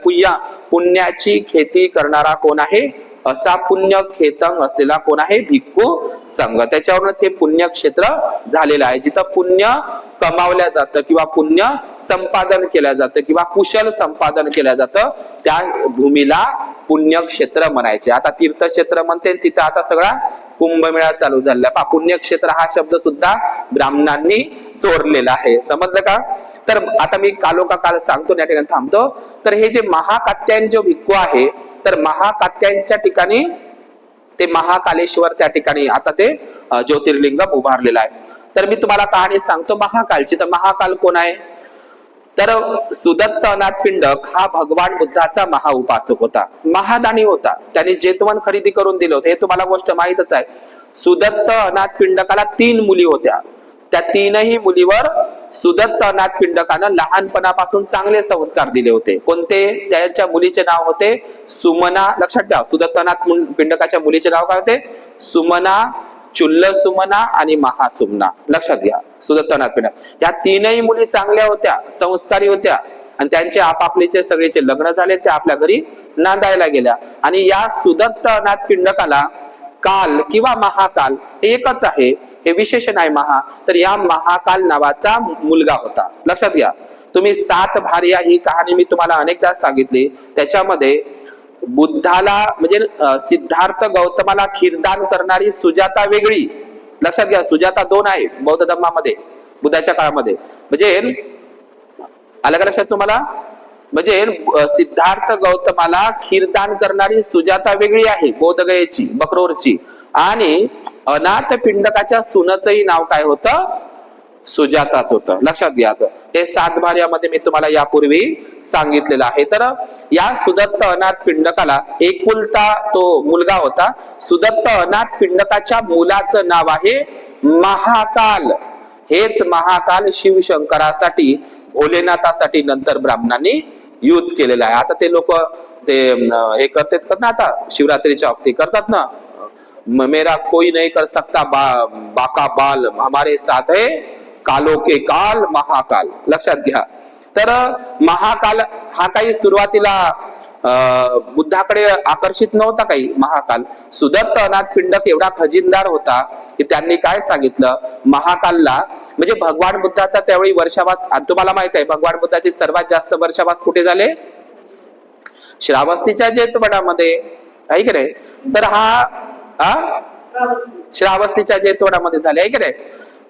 पुण्याची खेती करणारा कोण आहे? असा पुण्य खेतंग असलेला कोण आहे? भिक्खू संघ. त्याच्यावरूनच हे पुण्यक्षेत्र झालेलं आहे, जिथं पुण्य कमावल्या जातं किंवा पुण्य संपादन केलं जातं किंवा कुशल संपादन केलं जातं, त्या भूमीला पुण्यक्षेत्र म्हणायचे. आता तीर्थक्षेत्र म्हणते, तिथं आता सगळा कुंभमेळा चालू झालेला. पहा, पुण्यक्षेत्र हा शब्द सुद्धा ब्राह्मणांनी चोरलेला आहे. समजलं का? तर आता मी कालोकाल सांगतो, या ठिकाणी थांबतो. तर हे जे महाकात्यायन जो भिक्खू आहे, तर महाकात्यायनच्या ठिकाणी ते महाकालेश्वर त्या ठिकाणी आता ते ज्योतिर्लिंग उभारलेलं आहे. तर मी तुम्हाला कहाणी सांगतो महाकालची. तर महाकाल कोण आहे? तर सुदत्त अनाथ पिंडक हा भगवान बुद्धाचा महाउपासक होता, महादानी होता. त्याने जेतवन खरेदी करून दिलं होतं, हे तुम्हाला गोष्ट माहितच आहे. सुदत्त अनाथ पिंडकाला 3 मुली होत्या. त्या 3ही मुलीवर सुदत्त अनाथ पिंडकानं लहानपणापासून चांगले संस्कार दिले होते. कोणते? त्याच्या मुलीचे नाव होते सुमना. लक्षात ठेवा, सुदत्त अनाथ पिंडकाच्या मुलीचे नाव काय होते? सुमना, चुल्ल सुमना आणि महासुमना. लक्षात घ्या, सुदत्त अनाथ पिंडक या 3ही मुली चांगल्या होत्या, संस्कारी होत्या, आणि त्यांचे आपापलेचे सगळेचे लग्न झाले. त्या आपल्या घरी नांदायला गेल्या. आणि या सुदत्त अनाथ पिंडकाला काल किंवा महाकाल हे एकच आहे, हे विशेषण आहे महा. तर या महाकाल नावाचा मुलगा होता. लक्षात घ्या, तुम्ही 7 भार्या ही कहाणी मी तुम्हाला अनेकदा सांगितली. त्याच्यामध्ये बुद्धाला म्हणजे सिद्धार्थ गौतमाला खीरदान करणारी सुजाता वेगळी. लक्षात घ्या, सुजाता 2 आहे बौद्ध धर्मामध्ये बुद्धाच्या काळामध्ये. म्हणजे आलं का लक्षात तुम्हाला? म्हणजे सिद्धार्थ गौतमाला खीरदान करणारी सुजाता वेगळी आहे, बोधगयेची, बकरोरची. आणि अनाथ पिंडकाच्या सुनचंही नाव काय होतं? सुजाताच होतं. लक्षात घ्या, हे 7 भार्यामध्ये मी तुम्हाला यापूर्वी सांगितलेलं आहे. तर या सुदत्त अनाथ पिंडकाला एकुलता तो मुलगा होता. सुदत्त अनाथ पिंडकाच्या मुलाचं नाव आहे महाकाल. हेच महाकाल शिवशंकरासाठी, भोलेनाथासाठी नंतर ब्राह्मणांनी यूज केलेला आहे. आता ते लोक ते हे करतात ना, आता शिवरात्रीच्या वक्ती करतात ना, मेरा कोई नहीं कर सकता बाका बाल, हमारे साथ है कालो के काल महाकाल. लक्षात घ्या. तर महाकाल हा काही सुरुवातीला बुद्धाकडे आकर्षित नव्हता काही. महाकाल सुदत्त अनाथ पिंडक एवढा खजिनदार होता की त्यांनी काय सांगितलं, महाकालला म्हणजे भगवान बुद्धाचा त्यावेळी वर्षावास, तुम्हाला माहित आहे भगवान बुद्धाचे सर्वात जास्त वर्षावास कुठे झाले? श्रावस्तीच्या जेतवनामध्ये, आहे की नाही? तर हा श्रावस्तीच्या जेतवनामध्ये झाले, आहे की नाही?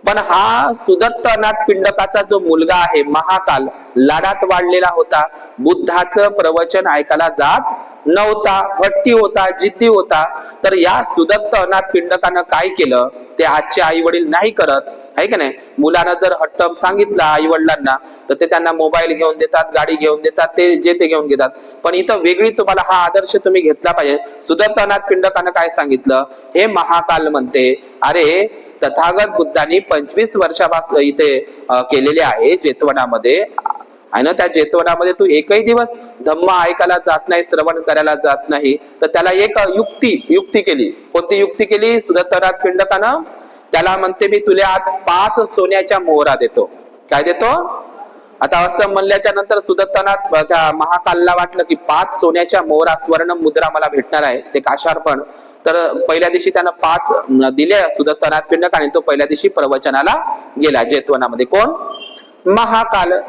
पण हा सुदत्त अनाथ पिंडकाचा जो मुलगा आहे महाकाल, लाडात वाढलेला होता, बुद्धाचं प्रवचन ऐकायला जात नव्हता, हट्टी होता, जिद्दी होता. तर या सुदत्त अनाथ पिंडकानं काय केलं ते आजचे आई वडील नाही करत, आहे की नाही? मुलांना जर हट्ट सांगितलं आई वडिलांना, तर ते त्यांना मोबाईल घेऊन देतात, गाडी घेऊन देतात, ते जे ते घेऊन घेतात. पण इथं वेगळी तुम्हाला हा आदर्श तुम्ही घेतला पाहिजे. सुदत्त अनाथ पिंडकानं काय सांगितलं? हे महाकाल म्हणते, अरे तथागत बुद्धांनी 25 वर्षापासून इथे केलेले आहे जेतवनामध्ये, आहे ना, त्या जेतवनामध्ये तू एकही दिवस धम्म ऐकायला जात नाही, श्रवण करायला जात नाही. तर त्याला एक युक्ती केली. कोणती युक्ती केली सुदत्त अनाथ पिंडकानं? त्याला म्हणते, मी तुला आज 5 सोन्याच्या मोहरा देतो. काय देतो? आता असं म्हणल्याच्या नंतर सुदत्तनाथ त्या महाकालला वाटलं की 5 सोन्याच्या मोहरा, स्वर्ण मुद्रा मला भेटणार आहे, ते काशार्पण. तर पहिल्या दिवशी त्यानं 5 दिले सुदत्तनाथ पिंडक, आणि तो पहिल्या दिवशी प्रवचनाला गेला जेतवनामध्ये. कोण? महाकाल.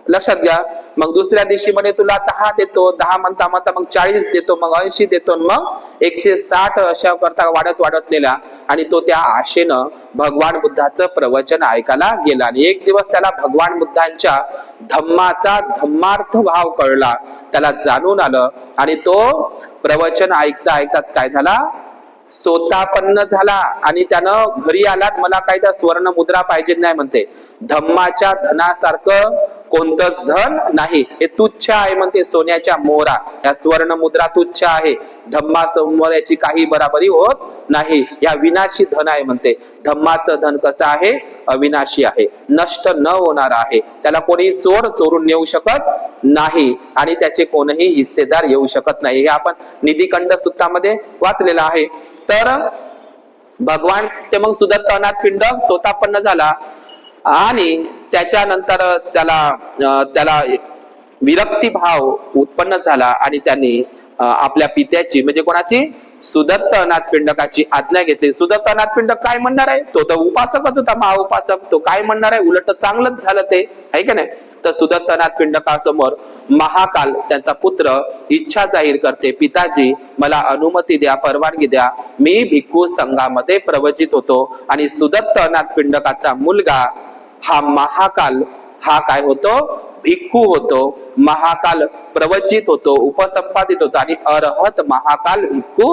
लक्षात घ्या. मग दुसऱ्या दिवशी म्हणे तुला 10 देतो, 10 म्हणता म्हणता मग 40 देतो, मग 80 देतो, मग 160 अशा करता वाढत नेला. आणि तो त्या आशेनं भगवान बुद्धाचं प्रवचन ऐकायला गेला. आणि एक दिवस त्याला भगवान बुद्धांच्या धम्माचा धम्मार्थ भाव कळला, त्याला जाणून आलं. आणि तो प्रवचन ऐकता ऐकताच काय झाला? सोतापन्न झाला. आणि त्यानं घरी आला, मला काय त्या स्वर्ण मुद्रा पाहिजे नाही म्हणते. धम्माच्या धनासारखं कोणतंच धन नाही, हे तुच्छ आहे म्हणते. सोन्याच्या मोहरा, या स्वर्ण मुद्रा तुच्छ आहे, धम्मासमोर याची काही बराबरी होत नाही, या विनाशी धन आहे म्हणते. धम्माचं धन कसं आहे? अविनाशी आहे, नष्ट न होणार आहे. त्याला कोणी चोरून नेऊ शकत नाही, आणि त्याचे कोणीही हिस्सेदार येऊ शकत नाही. हे आपण निधिखंड सूत्रामध्ये वाचलेलं आहे. तर भगवान ते मग सुदत्त अनाथ पिंडक सोतापन्न झाला, आणि त्याच्यानंतर त्याला विरक्ती भाव उत्पन्न झाला आणि त्यांनी आपल्या पित्याची म्हणजे कोणाची, सुदत्त अनाथ पिंडकाची आज्ञा घेतली. सुदत्त अनाथ पिंडक काय म्हणणार आहे, तो तर उपासकच होता, महाउपासक. तो काय म्हणणार आहे, उलट चांगलंच झालं ते, आहे का नाही. तर सुदत्त अनाथ पिंडकासमोर महाकाल त्यांचा पुत्र इच्छा जाहीर करते, पिताजी मला अनुमती द्या, परवानगी द्या, मी भिक्खू संघामध्ये प्रवचित होतो. आणि सुदत्त अनाथ पिंडकाचा मुलगा हा महाकाल हा काय होतो, भिक्खू होतो. महाकाल प्रवचित होतो, उपसंपादित होतो आणि अरहत महाकाल भिक्खू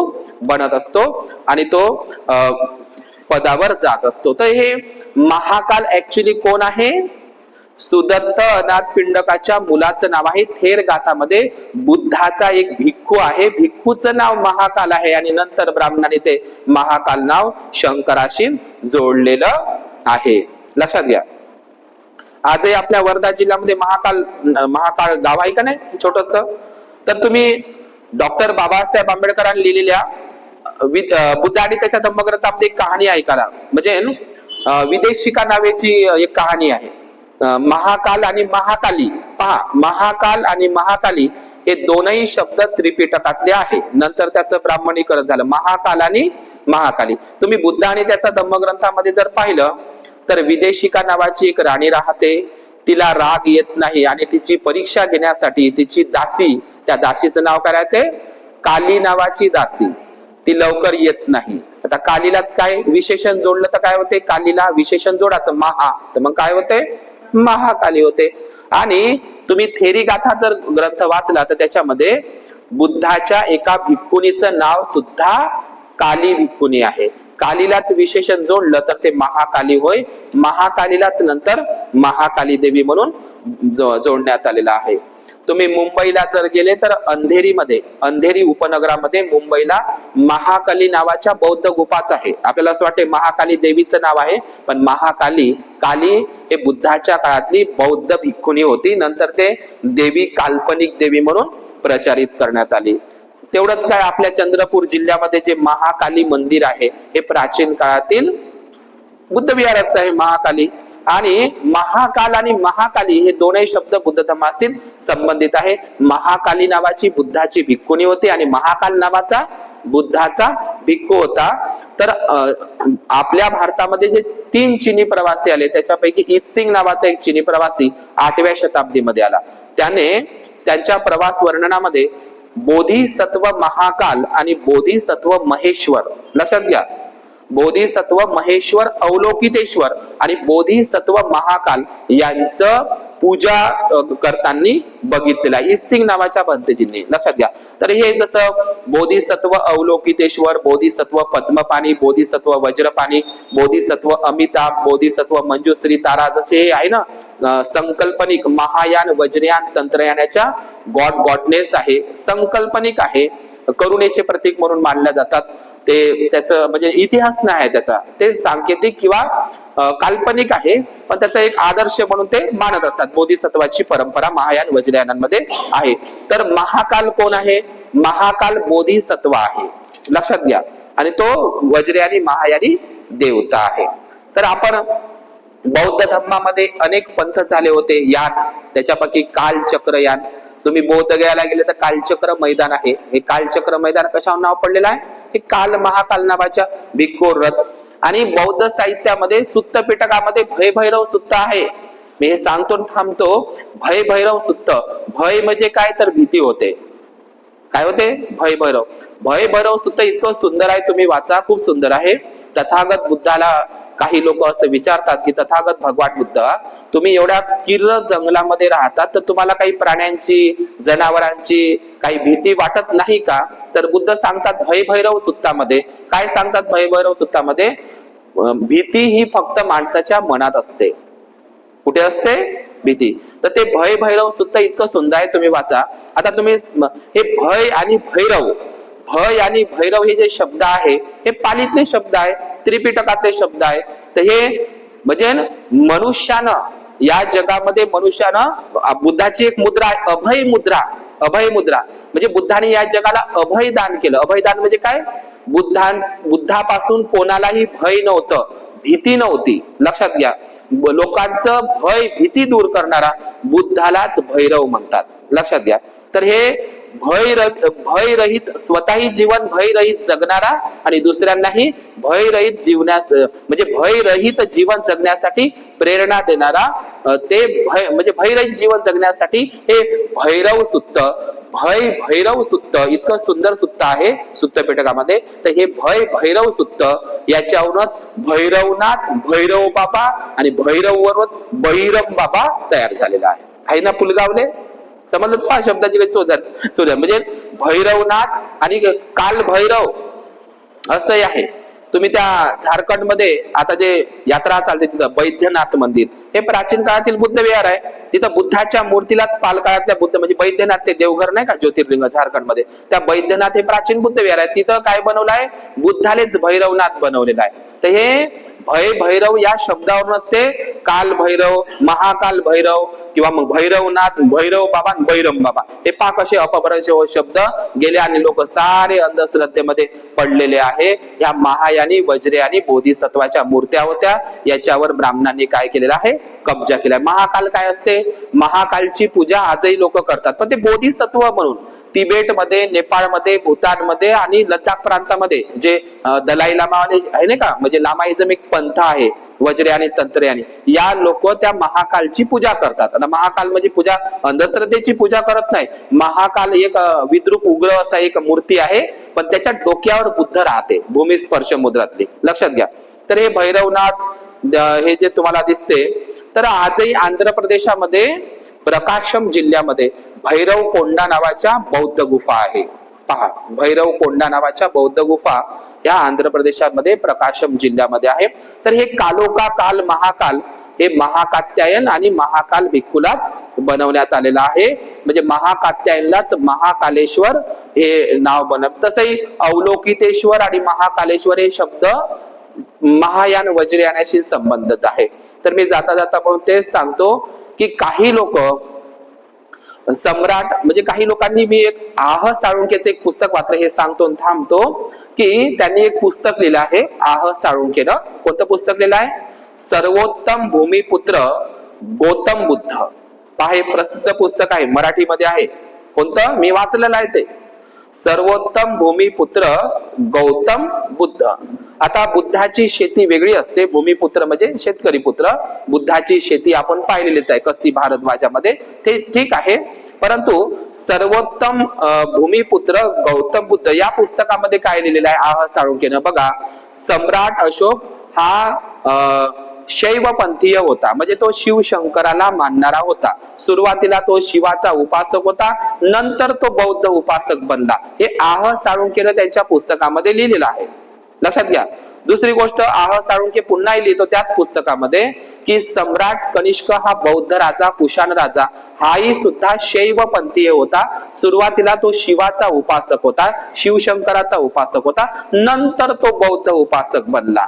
बनत असतो आणि तो पदावर जात असतो. तर हे महाकाल ऍक्च्युली कोण आहे, सुदत्त अनाथ पिंडकाच्या मुलाचं नाव आहे. थेर गाथामध्ये बुद्धाचा एक भिक्खू आहे, भिक्खूचं नाव महाकाल आहे आणि नंतर ब्राह्मणाने ते महाकाल नाव शंकराशी जोडलेलं आहे. लक्षात घ्या. आजही आपल्या वर्धा जिल्ह्यामध्ये महाकाळ गाव आहे का नाही छोटस. तर तुम्ही डॉक्टर बाबासाहेब आंबेडकरांनी लिहिलेल्या बुद्ध आणि त्याच्या धम्मग्रंथामध्ये एक कहाणी ऐकायला, म्हणजे विदेशिका नावाची एक कहाणी आहे. महाकाल आणि महाकाली, पहा महाकाल आणि महाकाली हे दोनही शब्द त्रिपिटकातले आहे. नंतर त्याचं ब्राह्मणीकरण झालं, महाकाल आणि महाकाली. तुम्ही बुद्ध आणि त्याचा धम्मग्रंथामध्ये जर पाहिलं तर विदेशिका नावाची एक राणी राहते, तिला राग येत नाही आणि तिची परीक्षा घेण्यासाठी तिची दासी, त्या दासीचं नाव काय राहते, काली नावाची दासी, ती लवकर येत नाही. आता कालीलाच काय विशेषण जोडलं तर काय होते, कालीला विशेषण जोडायचं महा, तर मग काय होते, महाकाली होते. आणि तुम्ही थेरी गाथा जर ग्रंथ वाचला तर त्याच्यामध्ये बुद्धाच्या एका भिक्खुनीचं नाव सुद्धा काली भिक्खुनी आहे. कालीलाच विशेषण जोडलं तर ते महाकाली होय. महाकालीलाच नंतर महाकाली देवी म्हणून जोडण्यात आलेला आहे. तुम्ही मुंबईला जर गेले तर अंधेरी उपनगरामध्ये मुंबईला महाकाली नावाच्या बौद्ध गुफाच आहे. आपल्याला असं वाटते महाकाली देवीचं नाव आहे, पण महाकाली काली हे बुद्धाच्या काळातली बौद्ध भिक्खुनी होती. नंतर ते देवी काल्पनिक देवी म्हणून प्रचारित करण्यात आली. तेवढंच काय, आपल्या चंद्रपूर जिल्ह्यामध्ये जे महाकाली मंदिर आहे हे प्राचीन काळातील बुद्ध विहाराच आहे महाकाली. आणि महाकाल आणि महाकाली हे दोनही शब्द बुद्ध धर्माशी संबंधित आहे. महाकाली नावाची बुद्धाची भिक्खुनी होती आणि महाकाल नावाचा बुद्धाचा भिक्खू होता. तर आपल्या भारतामध्ये जे 3 चीनी प्रवासी आले त्याच्यापैकी इत्सिंग नावाचा एक चीनी प्रवासी 8व्या शताब्दीमध्ये आला. त्याने त्यांच्या प्रवास वर्णनामध्ये बोधिसत्व महाकाल आणि बोधिसत्व महेश्वर, लक्षात घ्या, बोधिसत्व महेश्वर अवलोकितेश्वर आणि बोधिसत्व महाकाल यांचं पूजा करताना बघितलेलं आहे इत्सिंग नावाच्या भंतेजींनी. लक्षात घ्या. तर हे जसं बोधिसत्व अवलोकितेश्वर, बोधिसत्व पद्मपाणी, बोधिसत्व वज्रपाणी, बोधिसत्व अमिताभ, बोधिसत्व मंजुश्री तारा, जसे हे आहे ना संकल्पनिक महायान वज्रयान तंत्रयानाच्या गॉडनेस आहे, संकल्पनिक आहे, करुणेचे प्रतीक म्हणून मानल्या जातात. ते त्याचं म्हणजे इतिहास नाही आहे त्याचा, ते सांकेतिक किंवा काल्पनिक आहे, पण त्याचा एक आदर्श म्हणून ते मानत असतात. बोधिसत्वाची परंपरा महायान वज्रयानांमध्ये आहे. तर महाकाल कोण आहे, महाकाल बोधिसत्व आहे, लक्षात घ्या. आणि तो वज्रयानी महायानी देवता आहे. तर आपण बौद्ध धर्मामध्ये अनेक पंथ झाले होते यान, त्याच्यापैकी कालचक्रयान. तुम्ही बौद्ध गयाला गेले तर कालचक्र मैदान आहे. हे कालचक्र मैदान कशावर नाव पडलेलं आहे, हे काल महाकाल नावाच्या भिक्खू रच. आणि बौद्ध साहित्यामध्ये सुत्त पिटकामध्ये भयभैरव सुत्त आहे. मी हे सांगतो थांबतो. भयभैरव सुत्त, भय म्हणजे काय तर भीती होते. काय होते, भयभैरव. भयभैरव सुत्त इतकं सुंदर आहे, तुम्ही वाचा, खूप सुंदर आहे. तथागत बुद्धाला काही लोक असं विचारतात की तथागत भगवान बुद्ध, तुम्ही एवढ्या किर्र जंगलामध्ये राहतात तर तुम्हाला काही प्राण्यांची, जनावरांची काही भीती वाटत नाही का? तर बुद्ध सांगतात भयभैरव सुत्तामध्ये, काय सांगतात भयभैरव सुत्तामध्ये, भीती ही फक्त माणसाच्या मनात असते. कुठे असते, भीती. तर ते भयभैरव सुत्त इतकं सुंदर आहे, तुम्ही वाचा. आता तुम्ही हे भय आणि भैरव, भय आणि भैरव हे जे शब्द आहे हे पालीतले शब्द आहे, त्रिपिटकातले शब्द आहे. तर हे म्हणजे मनुष्यानं या जगामध्ये मनुष्यानं बुद्धाची एक मुद्रा आहे, अभय मुद्रा. अभय मुद्रा म्हणजे बुद्धाने या जगाला अभय दान केलं. अभय दान म्हणजे काय, बुद्धापासून कोणालाही भय नव्हतं, भीती नव्हती. लक्षात घ्या. लोकांचं भय भीती दूर करणारा बुद्धालाच भैरव म्हणतात, लक्षात घ्या. तर हे भयरहित, स्वतःही जीवन भयरहित जगणारा आणि दुसऱ्यांनाही भयरहित जीवनास म्हणजे भयरहित जीवन जगण्यासाठी प्रेरणा देणारा, ते म्हणजे भयरहित जीवन जगण्यासाठी हे भैरव सुत्त, भैरव सुत्त इतकं सुंदर सुत्त आहे सुत्त पिटकामध्ये. तर हे भैरव सुत्त याच्यावरूनच भैरवनाथ, भैरव बाबा आणि भैरववरच बैरम बाबा तयार झालेला आहे ना पुलगावले. समजलं पहा शब्दाची काही चोऱ्या म्हणजे भैरवनाथ आणि काल भैरव असंही आहे. तुम्ही त्या झारखंडमध्ये आता जे यात्रा चालते तिथं बैद्यनाथ मंदिर हे प्राचीन काळातील बुद्ध विहार आहे. तिथं बुद्धाच्या मूर्तीलाच पाल काळातल्या बुद्ध म्हणजे बैद्यनाथ ते देवघर नाही का ज्योतिर्लिंग झारखंडमध्ये, त्या बैद्यनाथ हे प्राचीन बुद्ध विहार आहे. तिथं काय बनवलं आहे, बुद्धालेच भैरवनाथ बनवलेला आहे. तर हे भैरव या शब्दावरूनच ते काल भैरव, महाकाल भैरव किंवा मग भैरवनाथ, भैरव बाबा, बैरम बाबा हे पाक असे अपभ्रंश शब्द गेले आणि लोक सारे अंधश्रद्धेमध्ये पडलेले आहे. या महायानी वज्रयानी बोधिसत्वाच्या मूर्त्या होत्या, याच्यावर ब्राह्मणांनी काय केलेलं आहे, कब्जा केलाय. महाकाल काय असते, महाकालची पूजा आजही लोक करतात, पण ते बोधिसत्व म्हणून तिबेटमध्ये, नेपाळमध्ये, भूतानमध्ये आणि लडाख प्रांतामध्ये जे दलाई लामा आहे नाही का, म्हणजे लामाइझम एक पंथ आहे वज्रयानी तंत्रयानी, या लोक त्या महाकालची पूजा करतात. आता महाकाल म्हणजे पूजा अंधश्रद्धेची पूजा करत नाही. महाकाल एक विद्रूप उग्र असा एक मूर्ती आहे, पण त्याच्या डोक्यावर बुद्ध राहते भूमिस्पर्श मुद्रातली, लक्षात घ्या. तर हे भैरवनाथ हे जे तुम्हाला दिसते, तर आजही आंध्र प्रदेशामध्ये प्रकाशम जिल्ह्यामध्ये भैरव कोंडा नावाच्या बौद्ध गुफा आहे. पहा, भैरव कोंडा नावाच्या बौद्ध गुफा या आंध्र प्रदेशामध्ये प्रकाशम जिल्ह्यामध्ये आहे. तर हे कालोका काल महाकाल हे महाकात्यायन आणि महाकाल भिक्खूलाच बनवण्यात आलेलं आहे. म्हणजे महाकात्यायनलाच महाकालेश्वर हे नाव बनव. तसंही अवलोकितेश्वर आणि महाकालेश्वर हे शब्द महायान वज्रयानाशी संबंधित आहे. तर मी जाता जाता म्हणून तेच सांगतो की काही लोक सम्राट म्हणजे काही लोकांनी, मी एक आह साळुंकेचं एक पुस्तक वाचलं, हे सांगतो थांबतो की त्यांनी एक पुस्तक लिहिलं आहे आह साळुंकेनं. कोणतं पुस्तक लिहिलं आहे, सर्वोत्तम भूमिपुत्र गौतम बुद्ध. पहा, हे प्रसिद्ध पुस्तक आहे, मराठीमध्ये आहे. कोणतं, मी वाचलेलं आहे ते, सर्वोत्तम भूमिपुत्र गौतम बुद्ध. आता बुद्धाची शेती वेगळी असते, भूमिपुत्र म्हणजे शेतकरी पुत्र, बुद्धाची शेती आपण पाहिलेलीच आहे कसी भारद्वाजामध्ये, ते ठीक आहे. परंतु सर्वोत्तम भूमिपुत्र गौतम बुद्ध या पुस्तकामध्ये काय लिहिलेलं आहे आह साळुंकेनं, बघा, सम्राट अशोक हा शैवपंथीय होता, म्हणजे तो शिवशंकराला मानणारा होता. सुरुवातीला तो शिवाचा उपासक होता, नंतर तो बौद्ध उपासक बनला. हे आह साळुंकेनं त्यांच्या पुस्तकामध्ये लिहिलेलं आहे, लक्षात घ्या. दुसरी गोष्ट, आह साळुंके पुन्हा लिहितो त्याच पुस्तकामध्ये की सम्राट कनिष्क हा बौद्ध राजा, कुशाण राजा, हाही सुद्धा शैवपंथीय होता. सुरुवातीला तो शिवाचा उपासक होता, शिवशंकराचा उपासक होता, नंतर तो बौद्ध उपासक बनला.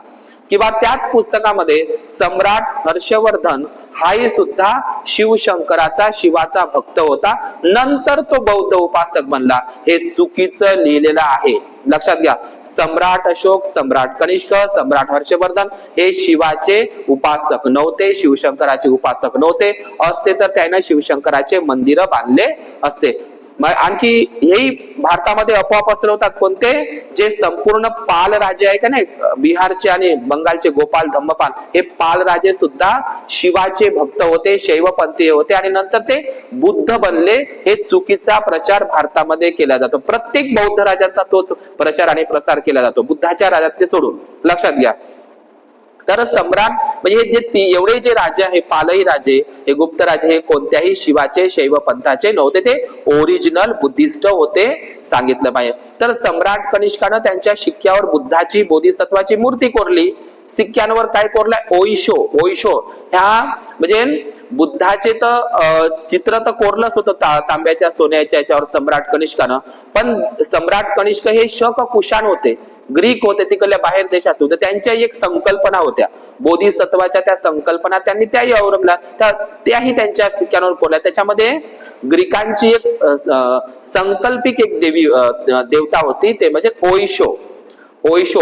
किंवा त्याच पुस्तकामध्ये सम्राट हर्षवर्धन हाही सुद्धा शिवशंकराचा, शिवाचा भक्त होता, नंतर तो बौद्ध उपासक बनला. हे चुकीचं लिहिलेलं आहे, लक्षात घ्या. सम्राट अशोक, सम्राट कनिष्क, सम्राट हर्षवर्धन हे शिवाचे उपासक नव्हते, शिवशंकराचे उपासक नव्हते. असते तर त्याने शिवशंकराचे मंदिर बांधले असते. आणखी हेही भारतामध्ये अफवा पसरवतात, कोणते, जे संपूर्ण पाल राजे आहे का नाही, बिहारचे आणि बंगालचे गोपाल धम्मपाल, हे पाल राजे सुद्धा शिवाचे भक्त होते, शैवपंथीय होते आणि नंतर ते बुद्ध बनले. हे चुकीचा प्रचार भारतामध्ये केला जातो. प्रत्येक बौद्ध राजांचा तोच प्रचार आणि प्रसार केला जातो, बुद्धाच्या राजातले सोडून, लक्षात घ्या. तर सम्राट म्हणजे जे एवढे जे राजे आहे, पालई राजे, हे गुप्त राजे, हे कोणत्याही शिवाचे, शैव पंथाचे नव्हते, ते ओरिजिनल बुद्धिस्ट होते, सांगितलं पाहिजे. तर सम्राट कनिष्कानं त्यांच्या शिक्क्यावर बुद्धाची, बोधिसत्वाची मूर्ती कोरली. सिक्क्यांवर काय कोरलाय, ओइशो. ओइशो ह्या म्हणजे बुद्धाचे तर चित्र तर कोरलंच होतं तांब्याच्या, सोन्याच्या याच्यावर सम्राट कनिष्कानं. पण सम्राट कनिष्क हे शक कुशाण होते, ग्रीक होते, तिकडल्या बाहेर देशात होते. त्यांच्या एक संकल्पना होत्या बोधिसत्वाच्या, त्या संकल्पना त्यांनी त्याही अवलंबल्या, त्याही त्यांच्या सिक्क्यांवर कोरल्या. त्याच्यामध्ये ग्रीकांची एक संकल्पिक एक देवता होती, ते म्हणजे ओइशो. ओइशो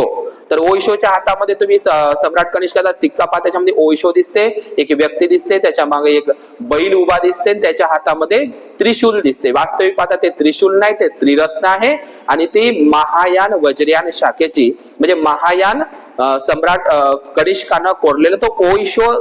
तर ओशोच्या हातामध्ये तुम्ही सम्राट कनिष्काचा सिक्का पहा, त्याच्यामध्ये ओशो दिसते, एक व्यक्ती दिसते, त्याच्या मागे एक बैल उभा दिसते, त्याच्या हातामध्ये त्रिशूल दिसते. वास्तविक पाहता ते त्रिशूल नाही, ते त्रिरत्न आहे आणि ती महायान वज्रयान शाखेची म्हणजे महायान सम्राट कनिष्कानं कोरलेलं तो ओशो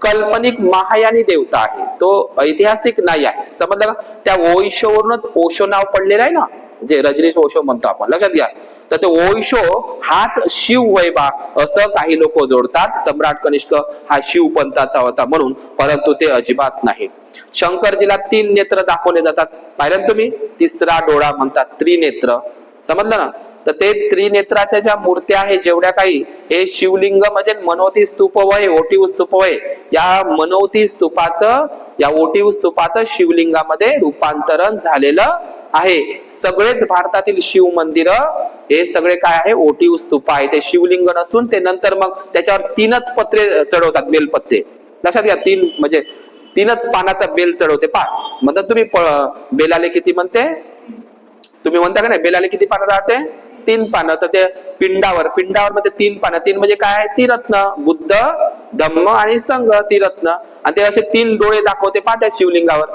काल्पनिक महायानी देवता आहे, तो ऐतिहासिक नाही आहे. समजलं का? त्या ओशोवरूनच ओशो नाव पडलेलं आहे ना, जे रजनीश ओशो म्हणतो आपण, लक्षात घ्या. तर ते ओशो हाच शिव वैबा असं काही लोक जोडतात. सम्राट कनिष्क हा शिव पंथाचा होता म्हणून, परंतु ते अजिबात नाही. शंकरजीला 3 नेत्र दाखवले जातात, पाहिलं तुम्ही, तिसरा डोळा म्हणतात, त्रिनेत्र. समजलं ना? तर ते त्रिनेत्राच्या ज्या मूर्त्या आहेत जेवढ्या काही, हे शिवलिंग म्हणजे मनोती स्तूप वय, ओटीव स्तूप वय, या मनोती स्तूपाचं, या ओटीव स्तूपाचं शिवलिंगामध्ये रूपांतरण झालेलं आहे. सगळेच भारतातील शिव मंदिर हे सगळे काय आहे, ओटीव स्तूप आहे. ते शिवलिंग नसून ते नंतर मग त्याच्यावर 3च पत्रे चढवतात, बेलपत्ते. लक्षात घ्या, 3 म्हणजे 3च पानाचा बेल चढवते. पहा म्हणतात तुम्ही, बेलाले किती म्हणते, तुम्ही म्हणता का नाही, बेलाले किती पानं राहते, 3 पानं. तर ते पिंडावर मध्ये 3 पानं, 3 म्हणजे काय आहे, त्रिरत्न, बुद्ध, धम्म आणि संघ, त्रिरत्न. आणि ते असे 3 डोळे दाखवते पहा त्या शिवलिंगावर.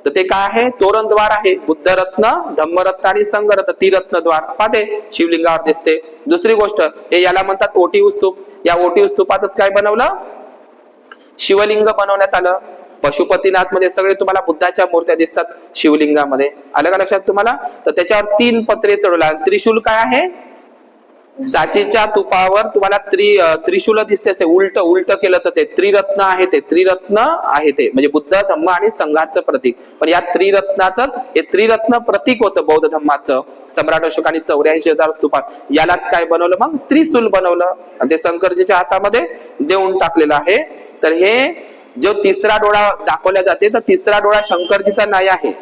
तर ते काय आहे, तोरणद्वार आहे, बुद्ध रत्न, धम्मरत्न आणि संघरत्न, त्रिरत्न द्वार पाहते शिवलिंगावर दिसते. दुसरी गोष्ट, हे याला म्हणतात ओटीव स्तूप. या ओटीव स्तूपातच काय बनवलं, शिवलिंग बनवण्यात आलं. पशुपतीनाथ मध्ये सगळे तुम्हाला बुद्धाच्या मूर्त्या दिसतात शिवलिंगामध्ये, आलं का लक्षात तुम्हाला? तर त्याच्यावर 3 पत्रे चढवला. त्रिशूल काय आहे, साचीच्या तुपावर तुम्हाला त्रिशूल दिसते, असे उलट केलं तर ते त्रिरत्न आहे, ते त्रिरत्न आहे, ते म्हणजे बुद्ध, धम्म आणि संघाचं प्रतीक. पण या त्रिरत्नाचंच हे त्रिरत्न प्रतीक होतं बौद्ध धम्माचं. सम्राट अशोकाने 84,000 स्तूपात यालाच काय बनवलं, मग त्रिशूल बनवलं आणि ते शंकरजीच्या हातामध्ये देऊन टाकलेलं आहे. तर हे जो तिसरा डोळा दाखवला जाते, तर तिसरा डोळा शंकरजीचा नाही आहे.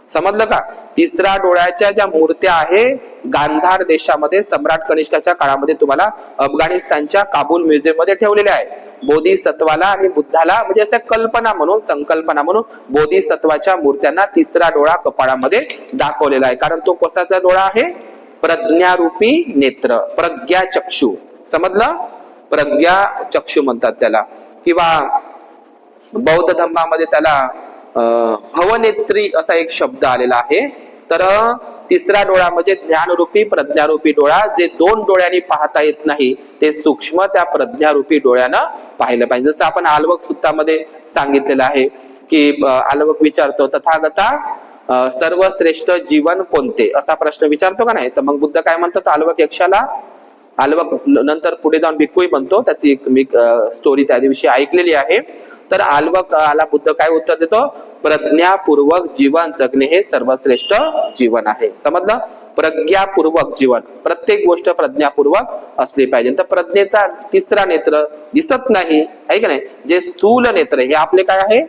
समजलं का? तिसरा डोळ्याच्या ज्या मूर्त्या आहे गांधार देशामध्ये सम्राट कनिष्काच्या काळामध्ये तुम्हाला अफगाणिस्तानच्या काबूल म्युझियम मध्ये ठेवलेल्या आहे. बोधिसत्वाला आणि बुद्धाला म्हणजे असं कल्पना म्हणून, संकल्पना म्हणून बोधिसत्वाच्या मूर्त्यांना तिसरा डोळा कपाळामध्ये दाखवलेला आहे. कारण तो कशाचा डोळा आहे, प्रज्ञारूपी नेत्र, प्रज्ञा चक्षु. समजलं? प्रज्ञा चक्षु म्हणतात त्याला, किंवा बौद्ध धम्मामध्ये त्याला भवनेत्री असा एक शब्द आलेला आहे. तर तिसरा डोळा म्हणजे ज्ञानरूपी, प्रज्ञारूपी डोळा, जे 2 डोळ्यांनी पाहता येत नाही ते सूक्ष्म त्या प्रज्ञारूपी डोळ्यानं पाहिलं पाहिजे. जसं आपण आल्वक सूत्रामध्ये सांगितलेलं आहे की आल्वक विचारतो, तथागता सर्वश्रेष्ठ जीवन कोणते, असा प्रश्न विचारतो का नाही? तर मग बुद्ध काय म्हणतात, आल्वक यक्षाला, आल्वक नंतर पुढे जाऊन भिक्खूही बनतो, त्याची मी स्टोरी त्या दिवशी ऐकलेली आहे. तर आल्वक आला, बुद्ध काय उत्तर देतो, प्रज्ञापूर्वक जीवन जगणे हे सर्वश्रेष्ठ जीवन आहे. समजलं? प्रज्ञापूर्वक जीवन, प्रत्येक गोष्ट प्रज्ञापूर्वक असली पाहिजे. तर प्रज्ञेचा तिसरा नेत्र दिसत नाही, आहे का नाही? जे स्थूल नेत्र हे आपले काय आहे,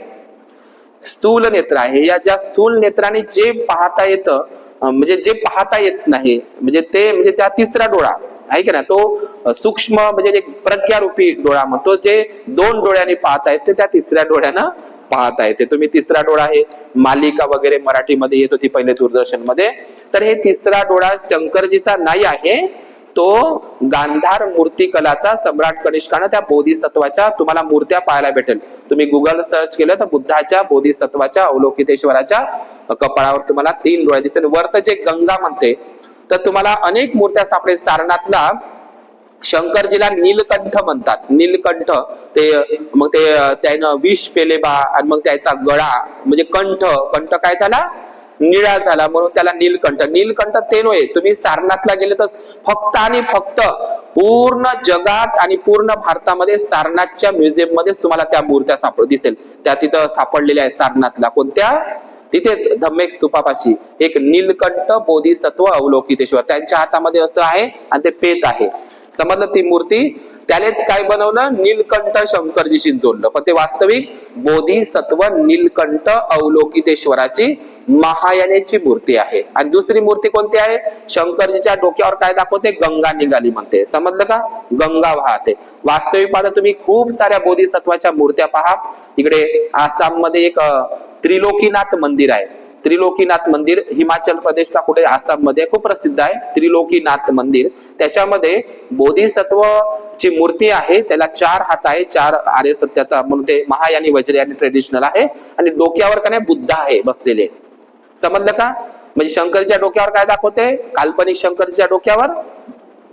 स्थूल नेत्र आहे. या ज्या स्थूल नेत्राने जे पाहता येतं, म्हणजे जे पाहता येत नाही, म्हणजे ते म्हणजे त्या तिसरा डोळा आहे की ना, तो सूक्ष्म म्हणजे प्रज्ञारूपी डोळा म्हणतो. जे 2 डोळ्यांनी पाहता येते त्या तिसऱ्या डोळ्यानं पाहता येते. तुम्ही तिसरा डोळा हे मालिका वगैरे मराठीमध्ये येत होती पहिले दूरदर्शन मध्ये. तर हे तिसरा डोळा शंकरजीचा नाही आहे, तो गांधार मूर्तिकलाचा सम्राट कनिष्कानं त्या बोधिसत्वाच्या तुम्हाला मूर्त्या पाहायला भेटेल. तुम्ही गुगल सर्च केलं तर बुद्धाच्या बोधिसत्वाच्या अवलोकितेश्वराच्या कपाळावर तुम्हाला 3 डोळे दिसतील. वरत जे गंगा म्हणते, तर तुम्हाला अनेक मूर्त्या सापडेल. सारनाथला शंकरजीला नीलकंठ म्हणतात, नीलकंठ. ते मग ते त्यानं विष पेले बा, आणि मग त्याचा गळा म्हणजे कंठ काय झाला, निळा झाला, म्हणून त्याला नीलकंठ. नीलकंठ ते नव्हे, तुम्ही सारनाथला गेले तर फक्त आणि फक्त पूर्ण जगात आणि पूर्ण भारतामध्ये सारनाथच्या म्युझियम मध्येच तुम्हाला त्या मूर्त्या दिसेल. त्या तिथं सापडलेल्या आहे सारनाथला. कोणत्या? तिथेच धम्मेक स्तूपापाशी एक नीलकंठ बोधिसत्व अवलोकितेश्वर, त्यांच्या हातामध्ये असं आहे आणि ते पेत आहे. समजलं? ती मूर्ती त्यानेच काय बनवलं, नीलकंठ शंकरजीशी जोडलं. पण ते वास्तविक बोधिसत्व नीलकंठ अवलोकितेश्वराची महायानेची मूर्ती आहे. आणि दुसरी मूर्ती कोणती आहे, शंकरजीच्या डोक्यावर काय दाखवते, गंगा निघाली म्हणते. समजलं का? गंगा वाहते. वास्तविक पाहता तुम्ही खूप साऱ्या बोधिसत्वाच्या मूर्त्या पहा. इकडे आसाम मध्ये एक त्रिलोकीनाथ मंदिर आहे. त्रिलोकीनाथ मंदिर हिमाचल प्रदेश का कुठे आसाम मध्ये खूप प्रसिद्ध आहे त्रिलोकीनाथ मंदिर. त्याच्यामध्ये बोधिसत्वची मूर्ती आहे, त्याला 4 हात आहे, 4 आर्य सत्याचा म्हणून ते महायानी वज्रयानी ट्रेडिशनल आहे. आणि डोक्यावर का नाही बुद्ध आहे बसलेले. समजलं का? म्हणजे शंकरच्या डोक्यावर काय दाखवते, काल्पनिक शंकरच्या डोक्यावर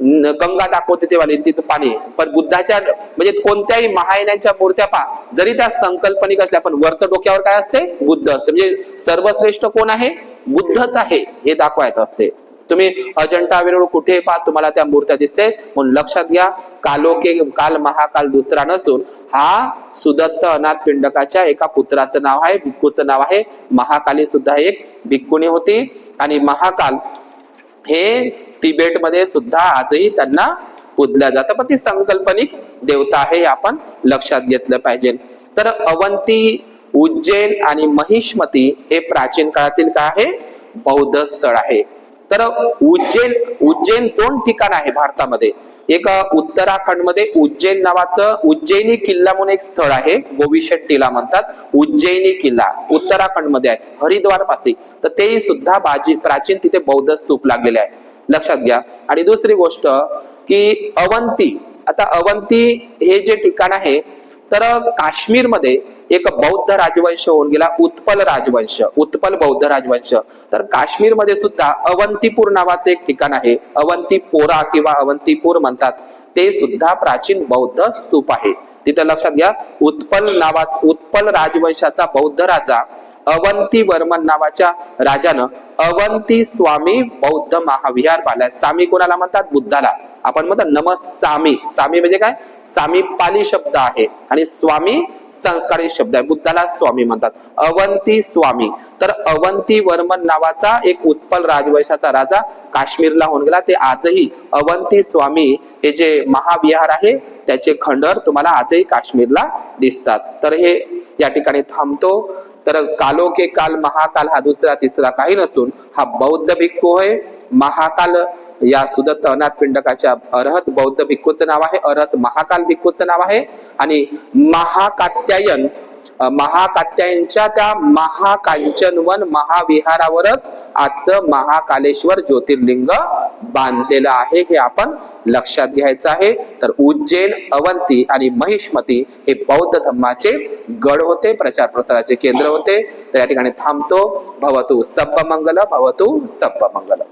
गंगा दाखवते तेव्हा तिथं पाणी, पण बुद्धाच्या म्हणजे कोणत्याही महायानांच्या मूर्त्या पहा जरी त्या संकल्पनिक असल्या पण वरत डोक्यावर काय असते, बुद्ध असते. म्हणजे सर्वश्रेष्ठ कोण आहे, बुद्धच आहे हे दाखवायचं असते. तुम्ही अजंठा वेरूळ कुठे पहा तुम्हाला त्या मूर्त्या दिसते. म्हणून लक्षात घ्या, कालोके काल महाकाल दुसरा नसून हा सुदत्त अनाथ पिंडकाच्या एका पुत्राचं नाव आहे, भिक्खूचं नाव आहे. महाकाली सुद्धा एक भिक्खुणी होती. आणि महाकाल हे तिबेटमध्ये सुद्धा आजही त्यांना पूजल्या जातं, पण ती संकल्पनिक देवता आहे हे आपण लक्षात घेतलं पाहिजे. तर अवंती, उज्जैन आणि महिष्मती हे प्राचीन काळातील काय आहे, बौद्ध स्थळ आहे. तर उज्जैन 2 ठिकाण आहे भारतामध्ये. एक उत्तराखंड मध्ये उज्जैन नावाचं उज्जैनी किल्ला म्हणून एक स्थळ आहे, गोविशेट्टीला म्हणतात. उज्जैनी किल्ला उत्तराखंड मध्ये आहे, हरिद्वार पाशी. तर तेही सुद्धा प्राचीन तिथे बौद्ध स्तूप लागलेले आहे, लक्षात घ्या. आणि दुसरी गोष्ट की अवंती, आता अवंती हे जे ठिकाण आहे तर काश्मीरमध्ये एक बौद्ध राजवंश होऊन गेला, उत्पल राजवंश, उत्पल बौद्ध राजवंश. तर काश्मीरमध्ये सुद्धा अवंतीपूर नावाचं एक ठिकाण आहे, अवंतीपोरा किंवा अवंतीपूर म्हणतात, ते सुद्धा प्राचीन बौद्ध स्तूप आहे. तिथे लक्षात घ्या, उत्पल राजवंशाचा बौद्ध राजा अवंती वर्मन नावाच्या राजानं अवंती स्वामी बौद्ध महाविहार बांधलाय. सामी कोणाला म्हणतात, बुद्धाला. आपण म्हणतो नमस्सामी, सामी म्हणजे काय, सामी पाली शब्द आहे आणि स्वामी संस्कारी शब्द आहे, बुद्धाला स्वामी म्हणतात, अवंती स्वामी. तर अवंती वर्मन नावाचा एक उत्पल राजवंशाचा राजा काश्मीरला होऊन गेला. ते आजही अवंती स्वामी हे जे महाविहार आहे त्याचे खंडर तुम्हाला आजही काश्मीरला दिसतात. तर हे या ठिकाणी थांबतो. तर कालोके काल महाकाल हा दुसरा तिसरा काही नसून हा बौद्ध भिक्खू आहे. महाकाल या सुदत्त अनाथ पिंडकाच्या अरहत बौद्ध भिक्खूचं नाव आहे, अरहत महाकाल भिक्खूचं नाव आहे. आणि महाकात्यायनच्या त्या महाकांचनवन महाविहारावरच आजचं महाकालेश्वर ज्योतिर्लिंग बांधलेलं आहे, हे आपण लक्षात घ्यायचं आहे. तर उज्जैन, अवंती आणि महिष्मती हे बौद्ध धर्माचे गड होते, प्रचार प्रसाराचे केंद्र होते. तर या ठिकाणी थांबतो. भवतु सब्बमंगल, भवतु सब्बमंगल.